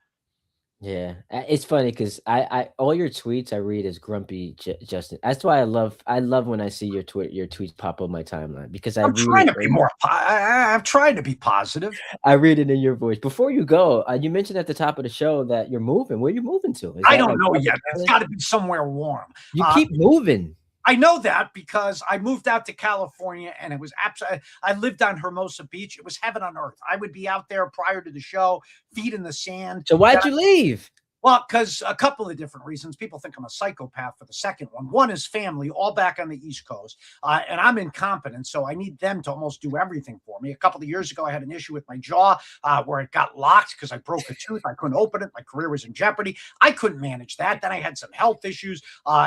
Yeah, it's funny because I all your tweets I read as grumpy Justin. That's why I love when I see your tweets pop on my timeline because I'm trying to be more. I'm trying to be positive. I read it in your voice. Before you go, you mentioned at the top of the show that you're moving. Where are you moving to? I don't know yet. It's got to be somewhere warm. You keep moving. I know that because I moved out to California and it was absolutely, I lived on Hermosa Beach. It was heaven on earth. I would be out there prior to the show, feet in the sand. So why'd you leave? Well, because a couple of different reasons. People think I'm a psychopath for the second one. One is family, all back on the East Coast. And I'm incompetent, so I need them to almost do everything for me. A couple of years ago, I had an issue with my jaw where it got locked because I broke a tooth. I couldn't open it. My career was in jeopardy. I couldn't manage that. Then I had some health issues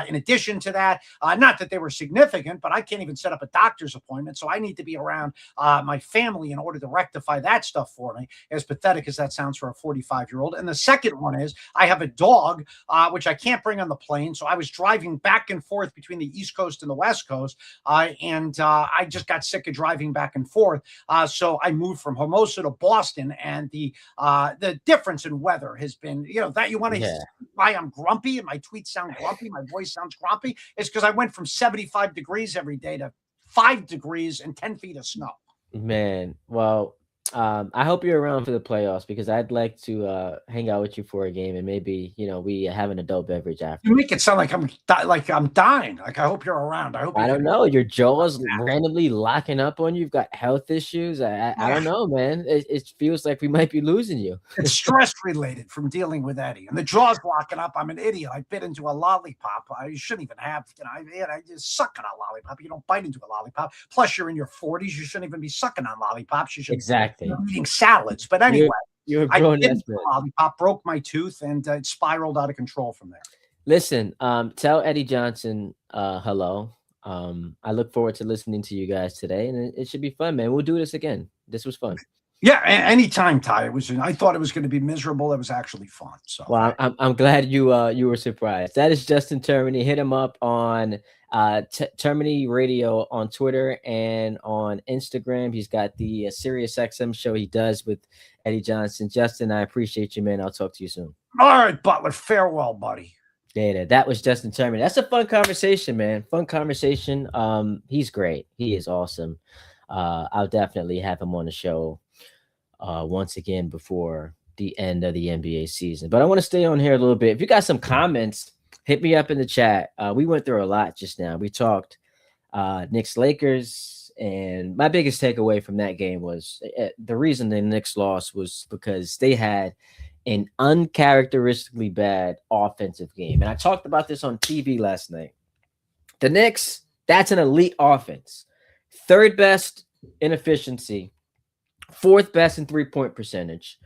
in addition to that. Not that they were significant, but I can't even set up a doctor's appointment. So I need to be around my family in order to rectify that stuff for me, as pathetic as that sounds for a 45-year-old. And the second one is I have a dog, which I can't bring on the plane. So I was driving back and forth between the East Coast and the West Coast. And I just got sick of driving back and forth. So I moved from Hermosa to Boston. And the difference in weather has been, that you want to see why I'm grumpy and my tweets sound grumpy. My voice sounds grumpy. It's because I went from 75 degrees every day to 5 degrees and 10 feet of snow. Man, well, I hope you're around for the playoffs because I'd like to hang out with you for a game and maybe we have an adult beverage after. You make it sound like I'm dying. Like I hope you're around. I don't know. Your jaw's randomly locking up on you. You've got health issues. I don't know, man. It feels like we might be losing you. It's stress related from dealing with Eddie, and the jaw's locking up. I'm an idiot. I bit into a lollipop. I shouldn't even have. I just suck on a lollipop. You don't bite into a lollipop. Plus, you're in your 40s. You shouldn't even be sucking on lollipops. You should exactly. Eating salads. But anyway, I lollipop, broke my tooth, and it spiraled out of control from there. Listen, tell Eddie Johnson hello. I look forward to listening to you guys today, and it should be fun, man. We'll do this again. This was fun. Yeah, anytime, Ty. I thought it was going to be miserable. It was actually fun. So, well, I'm glad you were surprised. That is Justin Termine. Hit him up on Termine Radio on Twitter and on Instagram. He's got the Sirius XM show he does with Eddie Johnson. Justin, I appreciate you, man. I'll talk to you soon. All right, Butler. Farewell, buddy. Yeah, that was Justin Termine. That's a fun conversation, man. Fun conversation. He's great. He is awesome. I'll definitely have him on the show once again before the end of the NBA season. But I want to stay on here a little bit. If you got some comments, hit me up in the chat. We went through a lot just now. We talked Knicks Lakers, and my biggest takeaway from that game was the reason the Knicks lost was because they had an uncharacteristically bad offensive game. And I talked about this on TV last night. The Knicks, that's an elite offense. Third best in efficiency fourth best in 3-point percentage,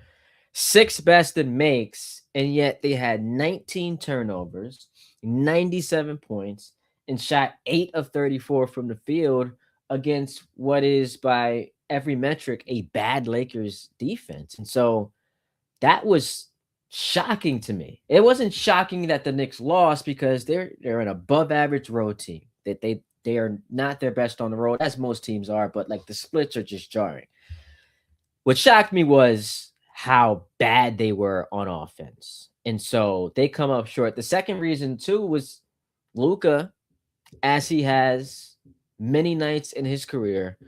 sixth best in makes, and yet they had 19 turnovers, 97 points, and shot 8 of 34 from the field against what is by every metric a bad Lakers defense. And so that was shocking to me. It wasn't shocking that the Knicks lost because they're an above average road team. That they are not their best on the road, as most teams are, but like the splits are just jarring. What shocked me was how bad they were on offense. And so they come up short. The second reason too was Luka, as he has many nights in his career,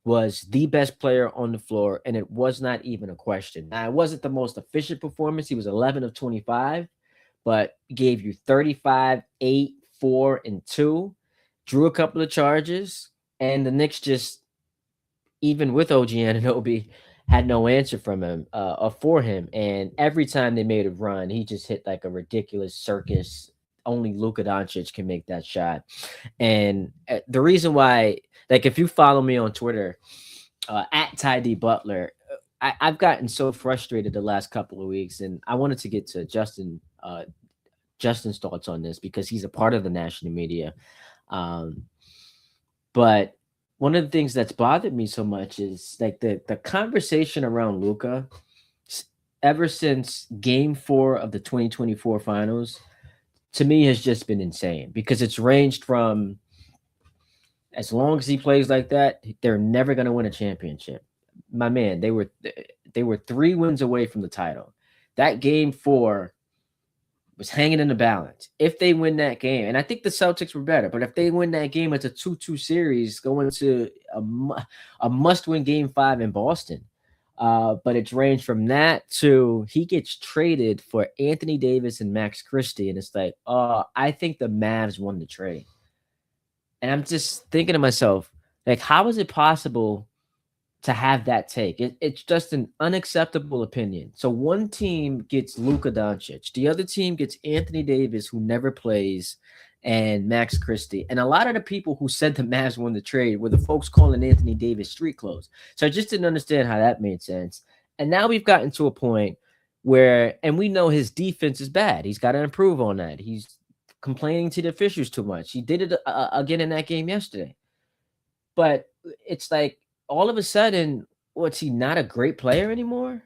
was the best player on the floor, and it was not even a question. Now, it wasn't the most efficient performance. He was 11 of 25, but gave you 35, 8, 4, and 2, drew a couple of charges, and the Knicks just, even with OG Anunoby, had no answer from him or for him. And every time they made a run, he just hit like a ridiculous circus. Only Luka Doncic can make that shot. And the reason why, like, if you follow me on Twitter, at Ty D Butler, I've gotten so frustrated the last couple of weeks, and I wanted to get to Justin's thoughts on this because he's a part of the national media. But one of the things that's bothered me so much is like the conversation around Luka ever since Game 4 of the 2024 Finals to me has just been insane because it's ranged from as long as he plays like that, they're never going to win a championship. My man, they were 3 wins away from the title. That Game 4 was hanging in the balance. If they win that game, and I think the Celtics were better, but if they win that game, it's a 2-2 series going to a must-win Game 5 in Boston. But it's ranged from that to he gets traded for Anthony Davis and Max Christie, and it's like, I think the Mavs won the trade. And I'm just thinking to myself, like, how is it possible to have that take? It's just an unacceptable opinion. So one team gets Luka Doncic, the other team gets Anthony Davis, who never plays, and Max Christie. And a lot of the people who said the Mavs won the trade were the folks calling Anthony Davis street clothes. So I just didn't understand how that made sense. And now we've gotten to a point where, and we know his defense is bad. He's got to improve on that. He's complaining to the officials too much. He did it again in that game yesterday. But it's like, all of a sudden, what's he not a great player anymore?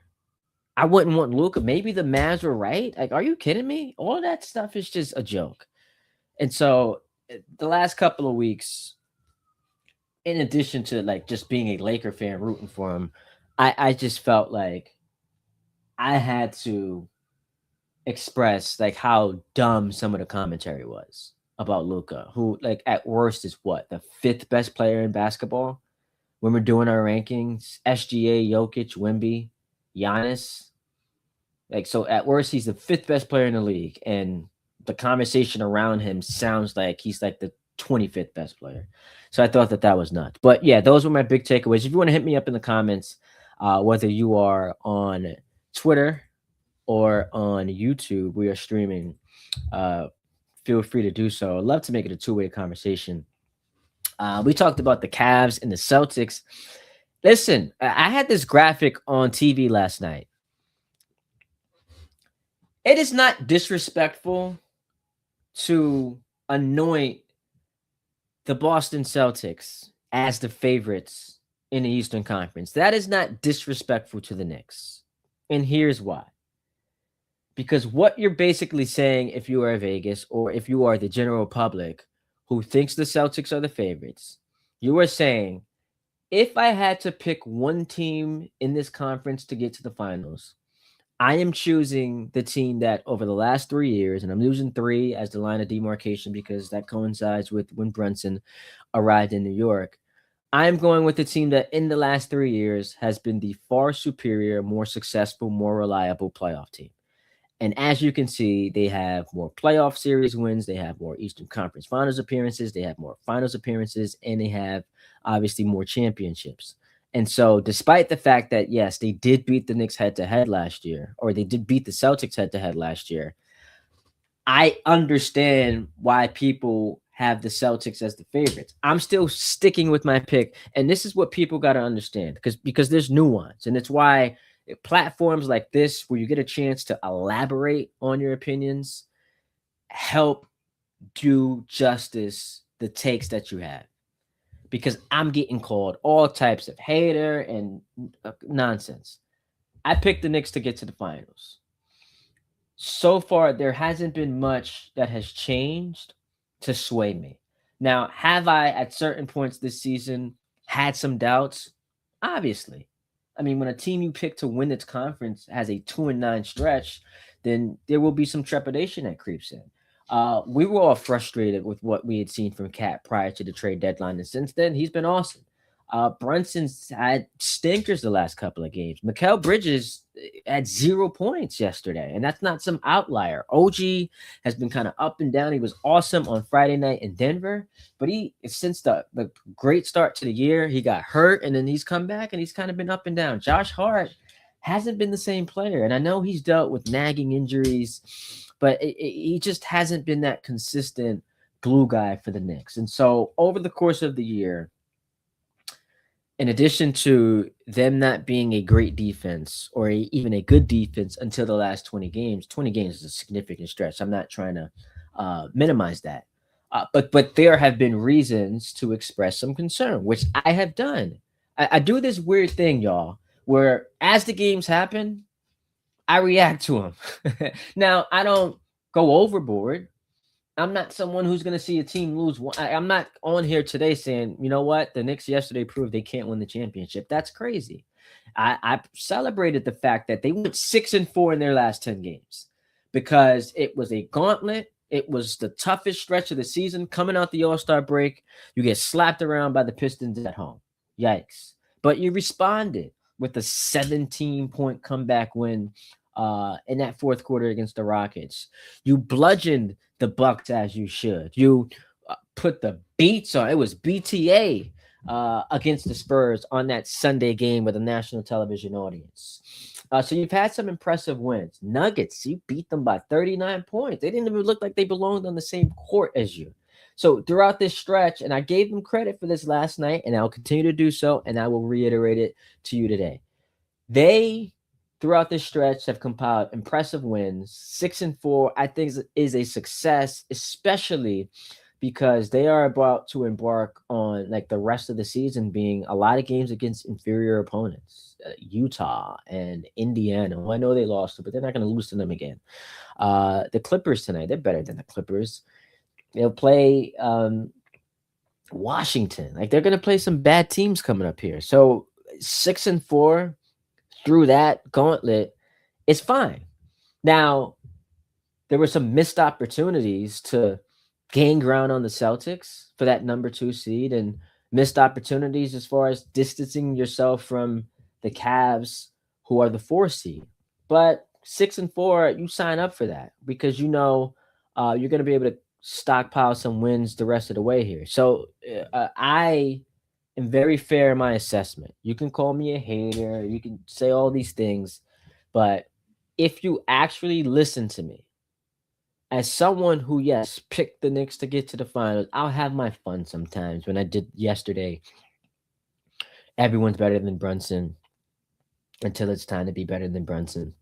I wouldn't want Luka. Maybe the Mavs were right. Like, are you kidding me? All of that stuff is just a joke. And so the last couple of weeks, in addition to like just being a Laker fan rooting for him, I just felt like I had to express like how dumb some of the commentary was about Luka, who like at worst is what, the 5th best player in basketball when we're doing our rankings. SGA, Jokic, Wemby, Giannis. Like, so at worst, he's the 5th best player in the league. And the conversation around him sounds like he's like the 25th best player. So I thought that was nuts. But yeah, those were my big takeaways. If you want to hit me up in the comments, whether you are on Twitter or on YouTube, we are streaming. Feel free to do so. I'd love to make it a two-way conversation. We talked about the Cavs and the Celtics. Listen, I had this graphic on TV last night. It is not disrespectful to anoint the Boston Celtics as the favorites in the Eastern Conference. That is not disrespectful to the Knicks. And here's why. Because what you're basically saying, if you are Vegas or if you are the general public who thinks the Celtics are the favorites, you are saying, if I had to pick one team in this conference to get to the finals, I am choosing the team that over the last 3 years, and I'm using 3 as the line of demarcation because that coincides with when Brunson arrived in New York. I'm going with the team that in the last 3 years has been the far superior, more successful, more reliable playoff team. And as you can see, they have more playoff series wins. They have more Eastern Conference Finals appearances. They have more finals appearances, and they have obviously more championships. And so despite the fact that, yes, they did beat the Knicks head-to-head last year, or they did beat the Celtics head-to-head last year, I understand why people have the Celtics as the favorites. I'm still sticking with my pick, and this is what people got to understand because there's nuance, and it's why platforms like this, where you get a chance to elaborate on your opinions, help do justice the takes that you have. Because I'm getting called all types of hater and nonsense. I picked the Knicks to get to the finals. So far, there hasn't been much that has changed to sway me. Now, have I at certain points this season had some doubts? Obviously. I mean, when a team you pick to win its conference has a 2-9 stretch, then there will be some trepidation that creeps in. We were all frustrated with what we had seen from Cat prior to the trade deadline, and since then, he's been awesome. Brunson's had stinkers the last couple of games. Mikal Bridges had 0 points yesterday, and that's not some outlier. OG has been kind of up and down. He was awesome on Friday night in Denver, but since the great start to the year, he got hurt, and then he's come back, and he's kind of been up and down. Josh Hart hasn't been the same player, and I know he's dealt with nagging injuries, but he just hasn't been that consistent glue guy for the Knicks. And so over the course of the year, in addition to them not being a great defense or even a good defense until the last 20 games is a significant stretch. I'm not trying to minimize that. But there have been reasons to express some concern, which I have done. I do this weird thing, y'all, where as the games happen, I react to them. Now, I don't go overboard. I'm not someone who's going to see a team lose. I'm not on here today saying, you know what, the Knicks yesterday proved they can't win the championship. That's crazy. I celebrated the fact that they went 6-4 in their last 10 games because it was a gauntlet. It was the toughest stretch of the season coming out the All-Star break. You get slapped around by the Pistons at home. Yikes. But you responded with a 17-point comeback win in that fourth quarter against the Rockets. You bludgeoned the Bucks as you should. You put the beats on. It was BTA against the Spurs on that Sunday game with a national television audience. So you've had some impressive wins. Nuggets, you beat them by 39 points. They didn't even look like they belonged on the same court as you. So throughout this stretch, and I gave them credit for this last night, and I'll continue to do so, and I will reiterate it to you today. They, throughout this stretch, have compiled impressive wins. 6-4, I think, is a success, especially because they are about to embark on like the rest of the season being a lot of games against inferior opponents, Utah and Indiana. Well, I know they lost, but they're not going to lose to them again. The Clippers tonight, they're better than the Clippers. They'll play Washington. Like they're going to play some bad teams coming up here. So 6-4 through that gauntlet is fine. Now, there were some missed opportunities to gain ground on the Celtics for that number 2 seed and missed opportunities as far as distancing yourself from the Cavs, who are the 4 seed. But 6-4, you sign up for that because you know you're going to be able to stockpile some wins the rest of the way here. So I am very fair in my assessment. You can call me a hater. You can say all these things. But if you actually listen to me, as someone who, yes, picked the Knicks to get to the finals, I'll have my fun sometimes. When I did yesterday, everyone's better than Brunson until it's time to be better than Brunson.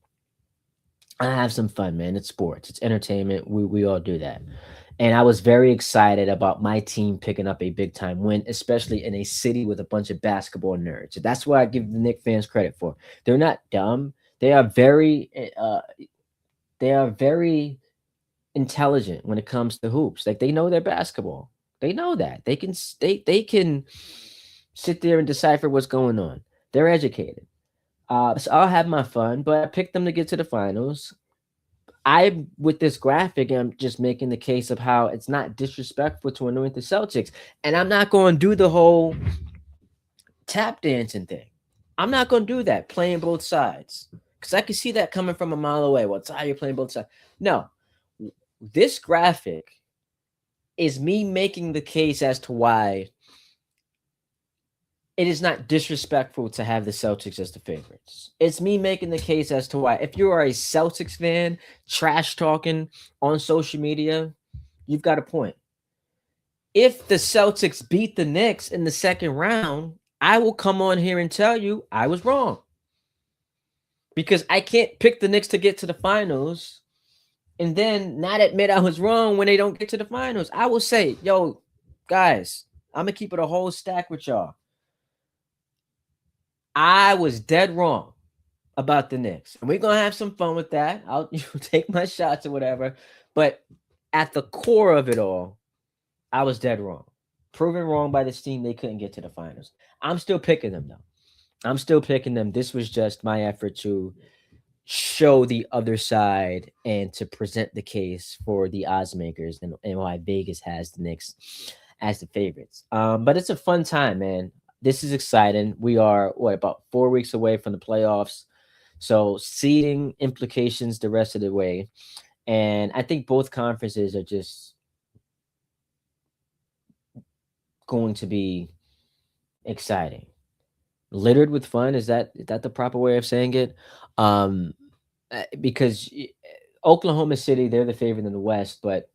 I have some fun, man. It's sports. It's entertainment. We all do that. And I was very excited about my team picking up a big-time win, especially in a city with a bunch of basketball nerds. So that's what I give the Knicks fans credit for. They're not dumb. They are very intelligent when it comes to hoops. Like they know their basketball. They know that. They can sit there and decipher what's going on. They're educated. So I'll have my fun, but I picked them to get to the finals. With this graphic, I'm just making the case of how it's not disrespectful to anoint the Celtics. And I'm not going to do the whole tap dancing thing. I'm not going to do that, playing both sides. Because I can see that coming from a mile away. What's how you're playing both sides? No. This graphic is me making the case as to why it is not disrespectful to have the Celtics as the favorites. It's me making the case as to why, if you are a Celtics fan, trash talking on social media, you've got a point. If the Celtics beat the Knicks in the second round, I will come on here and tell you I was wrong. Because I can't pick the Knicks to get to the finals and then not admit I was wrong when they don't get to the finals. I will say, yo, guys, I'm going to keep it a whole stack with y'all. I was dead wrong about the Knicks. And we're going to have some fun with that. I'll take my shots or whatever. But at the core of it all, I was dead wrong. Proven wrong by this team. They couldn't get to the finals. I'm still picking them, though. I'm still picking them. This was just my effort to show the other side and to present the case for the odds makers and why Vegas has the Knicks as the favorites. But it's a fun time, man. This is exciting. We are about 4 weeks away from the playoffs. So seeding implications the rest of the way. And I think both conferences are just going to be exciting. Littered with fun. Is that the proper way of saying it? Because Oklahoma City, they're the favorite in the West, but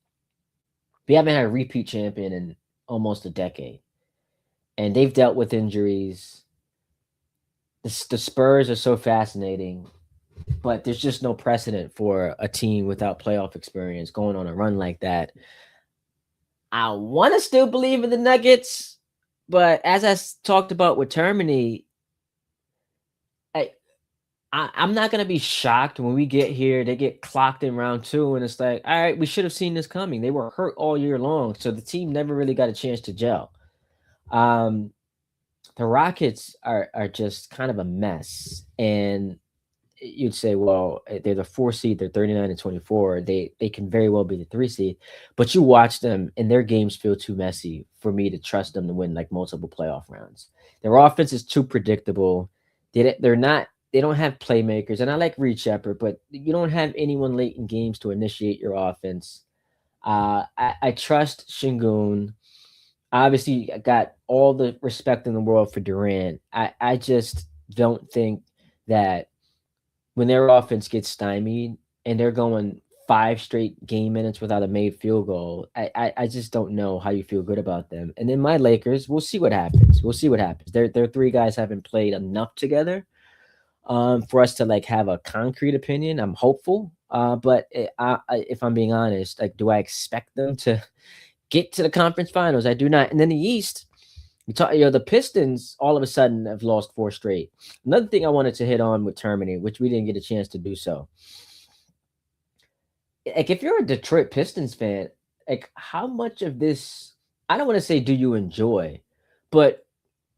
we haven't had a repeat champion in almost a decade. And they've dealt with injuries. The Spurs are so fascinating, but there's just no precedent for a team without playoff experience going on a run like that. I want to still believe in the Nuggets, but as I talked about with Termine, I'm not gonna be shocked when we get here. They get clocked in round 2, and it's like, all right, we should have seen this coming. They were hurt all year long, so the team never really got a chance to gel. Um, the Rockets are just kind of a mess, and you'd say, well, they're the 4 seed, they're 39-24. They can very well be the 3 seed, but you watch them, and their games feel too messy for me to trust them to win like multiple playoff rounds. Their offense is too predictable. They're not. They don't have playmakers, and I like Reed Shepard, but you don't have anyone late in games to initiate your offense. I trust Shingun. Obviously, I got all the respect in the world for Durant. I just don't think that when their offense gets stymied and they're going 5 straight game minutes without a made field goal, I just don't know how you feel good about them. And then my Lakers, we'll see what happens. We'll see what happens. Their 3 guys haven't played enough together for us to like have a concrete opinion. I'm hopeful, but if I'm being honest, like, do I expect them to get to the conference finals? I do not. And then the East, the Pistons all of a sudden have lost 4 straight. Another thing I wanted to hit on with Termine, which we didn't get a chance to do so. Like, if you're a Detroit Pistons fan, like, how much of this, I don't want to say do you enjoy, but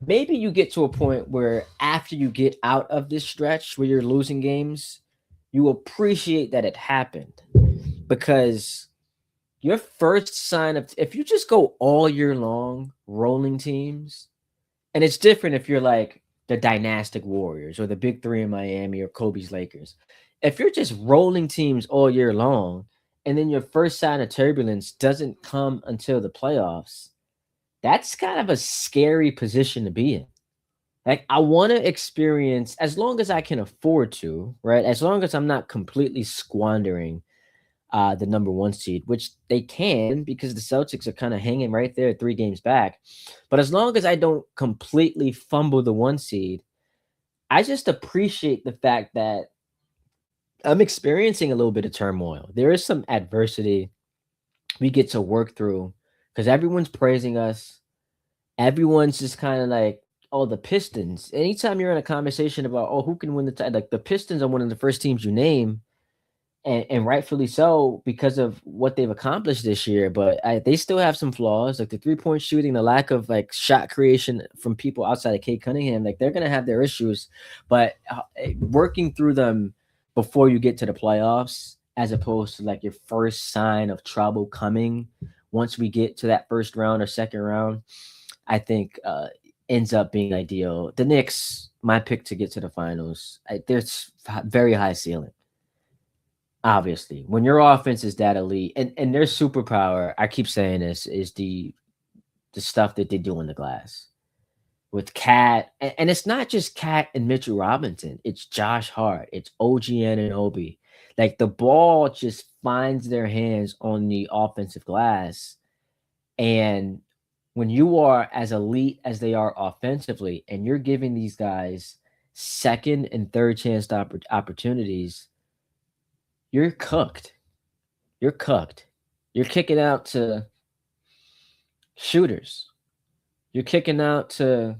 maybe you get to a point where after you get out of this stretch where you're losing games, you appreciate that it happened, because your first sign of, if you just go all year long rolling teams, and it's different if you're like the dynastic Warriors or the big 3 in Miami or Kobe's Lakers. If you're just rolling teams all year long and then your first sign of turbulence doesn't come until the playoffs, that's kind of a scary position to be in. Like, I want to experience, as long as I can afford to, right? As long as I'm not completely squandering the number 1 seed, which they can, because the Celtics are kind of hanging right there 3 games back. But as long as I don't completely fumble the 1 seed, I just appreciate the fact that I'm experiencing a little bit of turmoil. There is some adversity we get to work through because everyone's praising us. Everyone's just kind of like, oh, the Pistons. Anytime you're in a conversation about, oh, who can win the title, like, the Pistons are one of the first teams you name. And rightfully so, because of what they've accomplished this year. But they still have some flaws, like the 3-point shooting, the lack of like shot creation from people outside of Kate Cunningham. Like, they're gonna have their issues, but working through them before you get to the playoffs, as opposed to like your first sign of trouble coming once we get to that first round or second round, I think ends up being ideal. The Knicks, my pick to get to the finals. There's very high ceiling. Obviously, when your offense is that elite, and their superpower, I keep saying this, is the stuff that they do on the glass with Cat, and it's not just Cat and Mitchell Robinson. It's Josh Hart, it's OG Anunoby. Like, the ball just finds their hands on the offensive glass, and when you are as elite as they are offensively, and you're giving these guys second and third chance opportunities, you're cooked. You're cooked. You're kicking out to shooters. You're kicking out to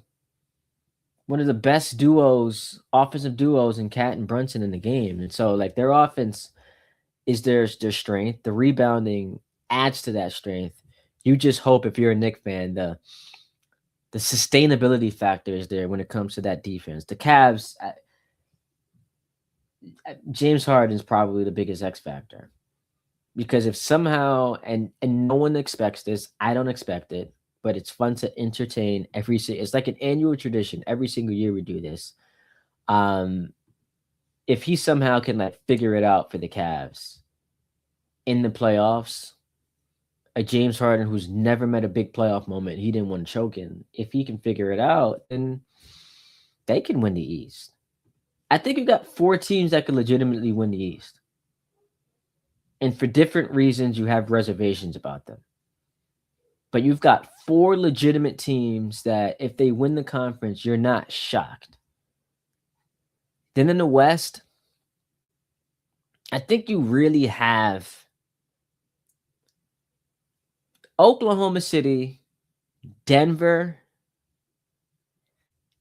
one of the best duos, offensive duos in Cat and Brunson in the game. And so, like, their offense is their strength. The rebounding adds to that strength. You just hope, if you're a Knicks fan, the sustainability factor is there when it comes to that defense. The Cavs, James Harden is probably the biggest X factor, because if somehow, and no one expects this, I don't expect it, but it's fun to entertain it's like an annual tradition. Every single year we do this. If he somehow can like figure it out for the Cavs in the playoffs, a James Harden who's never met a big playoff moment he didn't want to choke in, if he can figure it out, then they can win the East. I think you've got 4 teams that could legitimately win the East. And for different reasons, you have reservations about them. But you've got 4 legitimate teams that if they win the conference, you're not shocked. Then in the West, I think you really have Oklahoma City, Denver,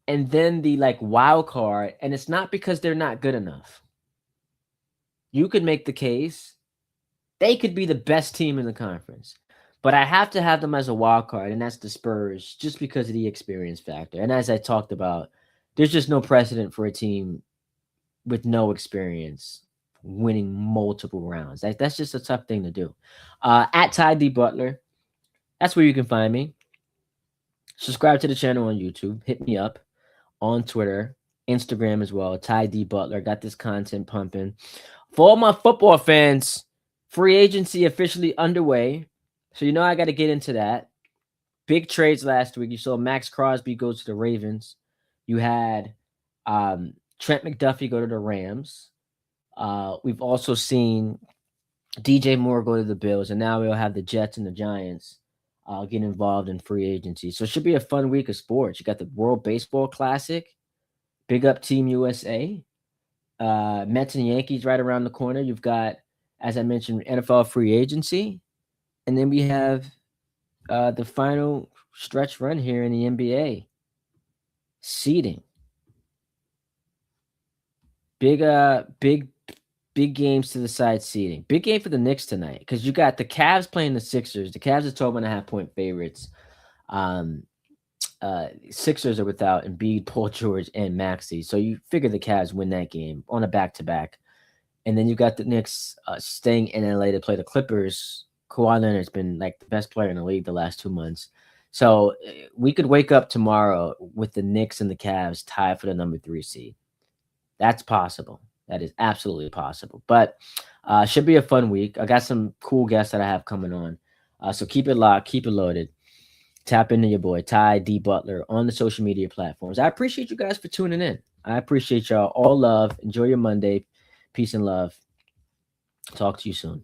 and then the like wild card. And it's not because they're not good enough. You could make the case they could be the best team in the conference. But I have to have them as a wild card, and that's the Spurs, just because of the experience factor. And as I talked about, there's just no precedent for a team with no experience winning multiple rounds. That's just a tough thing to do. At Ty D Butler, that's where you can find me. Subscribe to the channel on YouTube. Hit me up on Twitter, Instagram as well. Ty D Butler. Got this content pumping. For all my football fans, free agency officially underway. So you know I got to get into that. Big trades last week. You saw Max Crosby go to the Ravens. You had Trent McDuffie go to the Rams. We've also seen DJ Moore go to the Bills, and now we'll have the Jets and the Giants get involved in free agency. So it should be a fun week of sports. You got the World Baseball Classic. Big up Team USA. Mets and Yankees right around the corner. You've got, as I mentioned, NFL free agency. And then we have the final stretch run here in the NBA. Seeding. Big games to the side seeding. Big game for the Knicks tonight, because you got the Cavs playing the Sixers. The Cavs are 12.5-point favorites. Sixers are without Embiid, Paul George, and Maxey. So you figure the Cavs win that game on a back-to-back. And then you got the Knicks staying in LA to play the Clippers. Kawhi Leonard's been like the best player in the league the last 2 months. So we could wake up tomorrow with the Knicks and the Cavs tied for the number 3 seed. That's possible. That is absolutely possible. But should be a fun week. I got some cool guests that I have coming on. So keep it locked, keep it loaded. Tap into your boy, Ty D Butler, on the social media platforms. I appreciate you guys for tuning in. I appreciate y'all. All love. Enjoy your Monday. Peace and love. Talk to you soon.